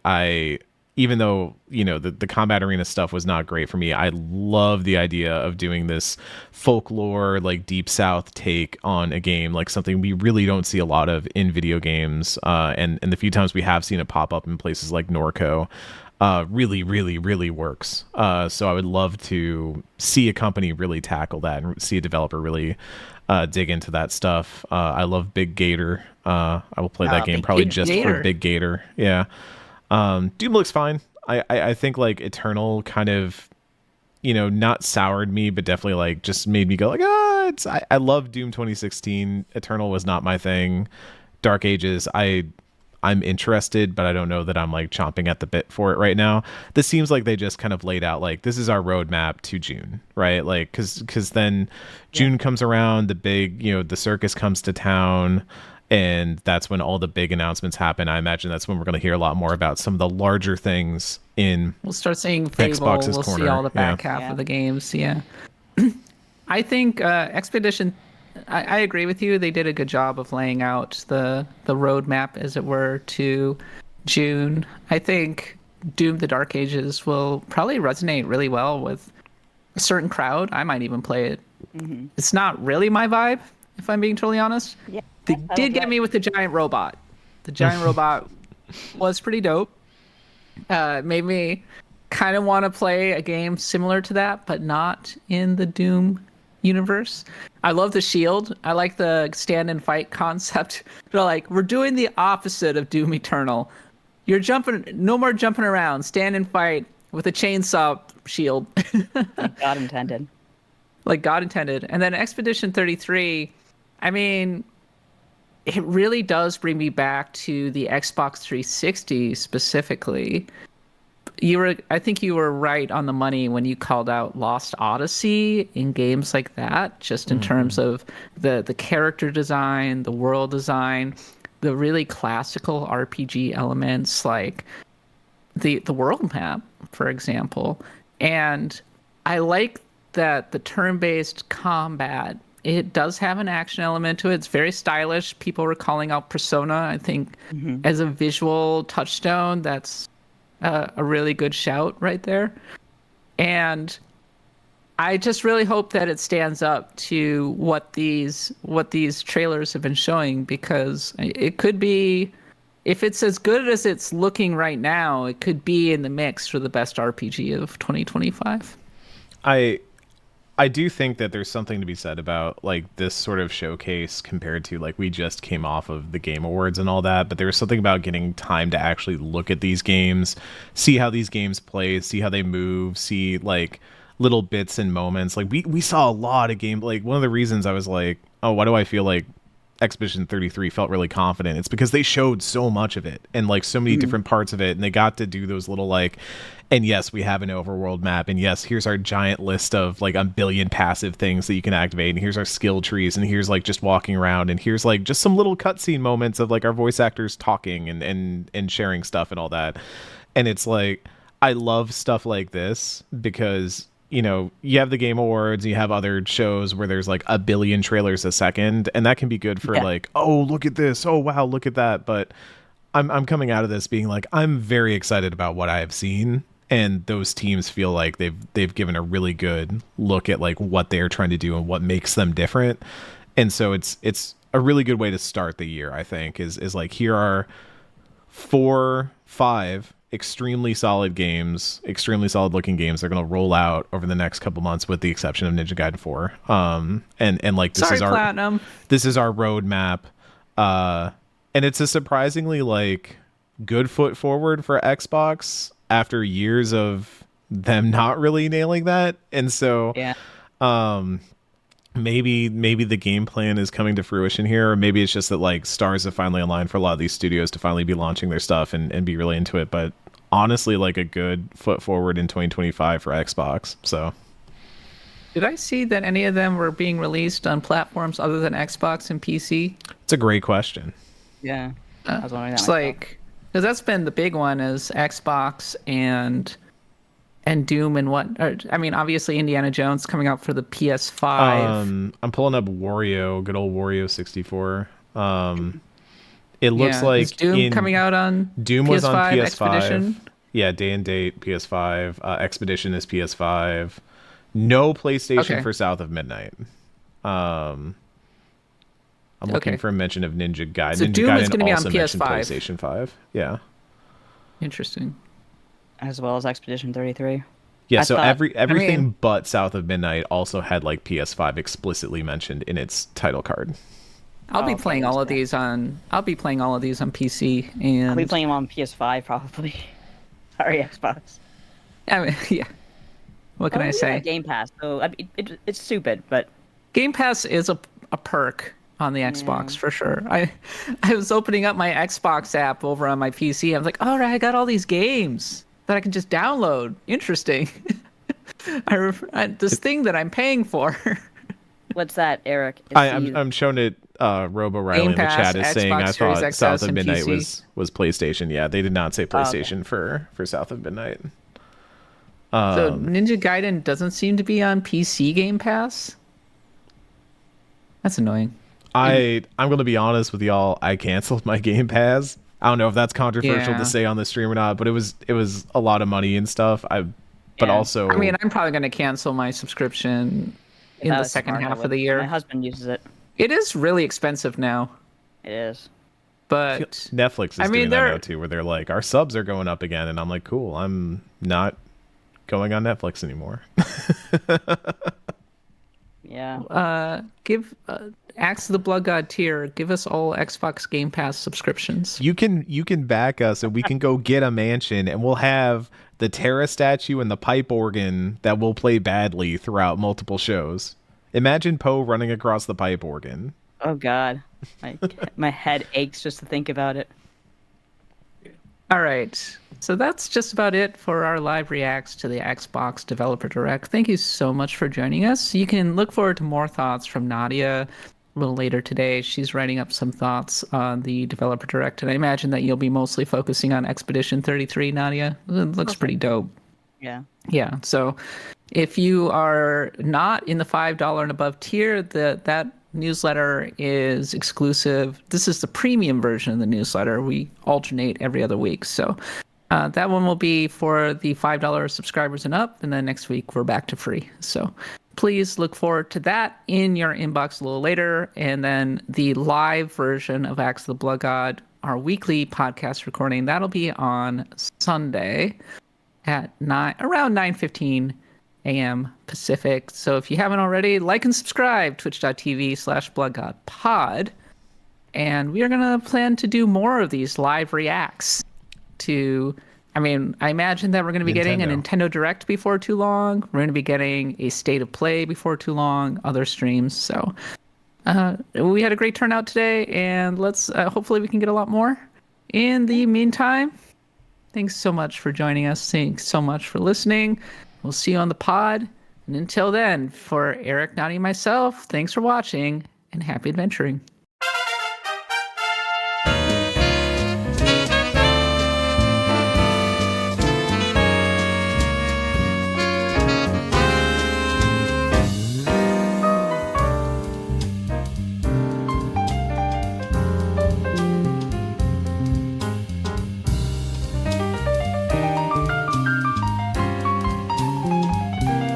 Even though, you know, the combat arena stuff was not great for me, I love the idea of doing this folklore, like Deep South take on a game, like something we really don't see a lot of in video games. And the few times we have seen it pop up in places like Norco, really works. So I would love to see a company really tackle that and see a developer really dig into that stuff. I love Big Gator. I will play that game Big probably Gator. just for Big Gator. Yeah. Doom looks fine. I think like Eternal kind of, not soured me, but definitely like just made me go like, I love Doom 2016. Eternal was not my thing. Dark Ages, I'm interested, but I don't know that I'm like chomping at the bit for it right now. This seems like they just kind of laid out like, this is our roadmap to June, right? Like, cause then June comes around, the big, the circus comes to town, and that's when all the big announcements happen. I imagine that's when we're going to hear a lot more about some of the larger things in We'll start seeing Fable. Xbox's We'll corner. see all the back half of the games. Yeah. I think Expedition, I agree with you. They did a good job of laying out the roadmap, as it were, to June. I think Doom: The Dark Ages will probably resonate really well with a certain crowd. I might even play it. Mm-hmm. It's not really my vibe, if I'm being totally honest. Yeah, they did get me with the giant robot. The giant robot was pretty dope. Made me kind of want to play a game similar to that, but not in the Doom universe. I love the shield. I like the stand and fight concept. They're like, we're doing the opposite of Doom Eternal. You're jumping, no more jumping around. Stand and fight with a chainsaw shield. Like God intended. Like God intended. And then Expedition 33, I mean, it really does bring me back to the Xbox 360 specifically. I think you were right on the money when you called out Lost Odyssey in games like that, just in terms of the character design, the world design, the really classical RPG elements, like the world map, for example. And I like that the turn-based combat, it does have an action element to it. It's very stylish. People were calling out Persona, I think, as a visual touchstone. That's a really good shout right there. And I just really hope that it stands up to what these trailers have been showing, because it could be, if it's as good as it's looking right now, it could be in the mix for the best RPG of 2025. I do think that there's something to be said about like this sort of showcase compared to like, we just came off of the Game Awards and all that, but there was something about getting time to actually look at these games, see how these games play, see how they move, see like little bits and moments. Like we saw a lot of game. Like one of the reasons I was like, oh, why do I feel like Expedition 33 felt really confident? It's because they showed so much of it and like so many different parts of it, and they got to do those little like, and yes, we have an overworld map, and yes, here's our giant list of like a billion passive things that you can activate, and here's our skill trees, and here's like just walking around, and here's like just some little cutscene moments of like our voice actors talking and sharing stuff and all that. And it's like, I love stuff like this because you have the Game Awards, you have other shows where there's like a billion trailers a second, and that can be good for like, oh, look at this, oh wow, look at that. But I'm coming out of this being like, I'm very excited about what I have seen, and those teams feel like they've given a really good look at like what they're trying to do and what makes them different. And so it's a really good way to start the year, I think, is like, here are 4-5 extremely solid games, extremely solid looking games they're going to roll out over the next couple months, with the exception of Ninja Gaiden 4. And like, this is our roadmap. And it's a surprisingly like good foot forward for Xbox after years of them not really nailing that. And so maybe the game plan is coming to fruition here, or maybe it's just that like stars have finally aligned for a lot of these studios to finally be launching their stuff and be really into it. But honestly, like a good foot forward in 2025 for Xbox. So did I see that any of them were being released on platforms other than Xbox and PC? It's a great question. Yeah, I was wondering that. It's like, because that's been the big one, is Xbox and Doom and what? I mean, obviously Indiana Jones coming out for the PS5. I'm pulling up Wario, good old Wario 64. It looks like is Doom coming out on Doom PS5, was on PS5. Expedition? Yeah, day and date PS5. Expedition is PS5. No PlayStation for South of Midnight. I'm looking for a mention of Ninja Gaiden. So Ninja Doom Gaiden is going to be on also mentioned PS5. PlayStation 5. Yeah. Interesting. As well as Expedition 33. Yeah, so everything but South of Midnight also had like PS5 explicitly mentioned in its title card. I'll be playing all of these on PC, and I'll be playing them on PS5 probably. Sorry, Xbox. I mean, yeah. What can I say? Game Pass, so I mean, it's stupid, but Game Pass is a perk on the Xbox for sure. I was opening up my Xbox app over on my PC. I was like, all right, I got all these games that I can just download. Interesting. This thing that I'm paying for. What's that, Eric? I'm showing it. Robo Riley in the Pass, chat is saying Xbox I Series thought XS South of and Midnight PC. was PlayStation. Yeah, they did not say okay. PlayStation for South of Midnight. So Ninja Gaiden doesn't seem to be on PC Game Pass. That's annoying. I'm going to be honest with y'all. I canceled my Game Pass. I don't know if that's controversial Yeah. to say on the stream or not, but it was a lot of money and stuff. Also, I mean, I'm probably going to cancel my subscription in that the was second smart, I half of would. the year. My husband uses it. It is really expensive now, It is. but Netflix is doing that now too, where they're like, our subs are going up again, and I'm like, cool. I'm not going on Netflix anymore. Yeah. Give Axe of the Blood God tier. Give us all Xbox Game Pass subscriptions. You can back us, and we can go get a mansion, and we'll have the Terra statue and the pipe organ that will play badly throughout multiple shows. Imagine Poe running across the pipe organ. Oh God, my head aches just to think about it. All right. So that's just about it for our live reacts to the Xbox Developer Direct. Thank you so much for joining us. You can look forward to more thoughts from Nadia a little later today. She's writing up some thoughts on the Developer Direct, and I imagine that you'll be mostly focusing on Expedition 33, Nadia. It looks pretty dope. Yeah. Yeah. So if you are not in the $5 and above tier, that newsletter is exclusive. This is the premium version of the newsletter. We alternate every other week. So that one will be for the $5 subscribers and up. And then next week we're back to free. So please look forward to that in your inbox a little later. And then the live version of Axe of the Blood God, our weekly podcast recording, that'll be on Sunday at around 9:15 a.m. Pacific. So if you haven't already, like and subscribe, twitch.tv/bloodgodpod. And we are going to plan to do more of these live reacts to, I imagine that we're going to be getting a Nintendo Direct before too long. We're going to be getting a State of Play before too long, other streams. So we had a great turnout today, and let's hopefully we can get a lot more. In the meantime, thanks so much for joining us. Thanks so much for listening. We'll see you on the pod. And until then, for Eric, Nadia, and myself, thanks for watching and happy adventuring.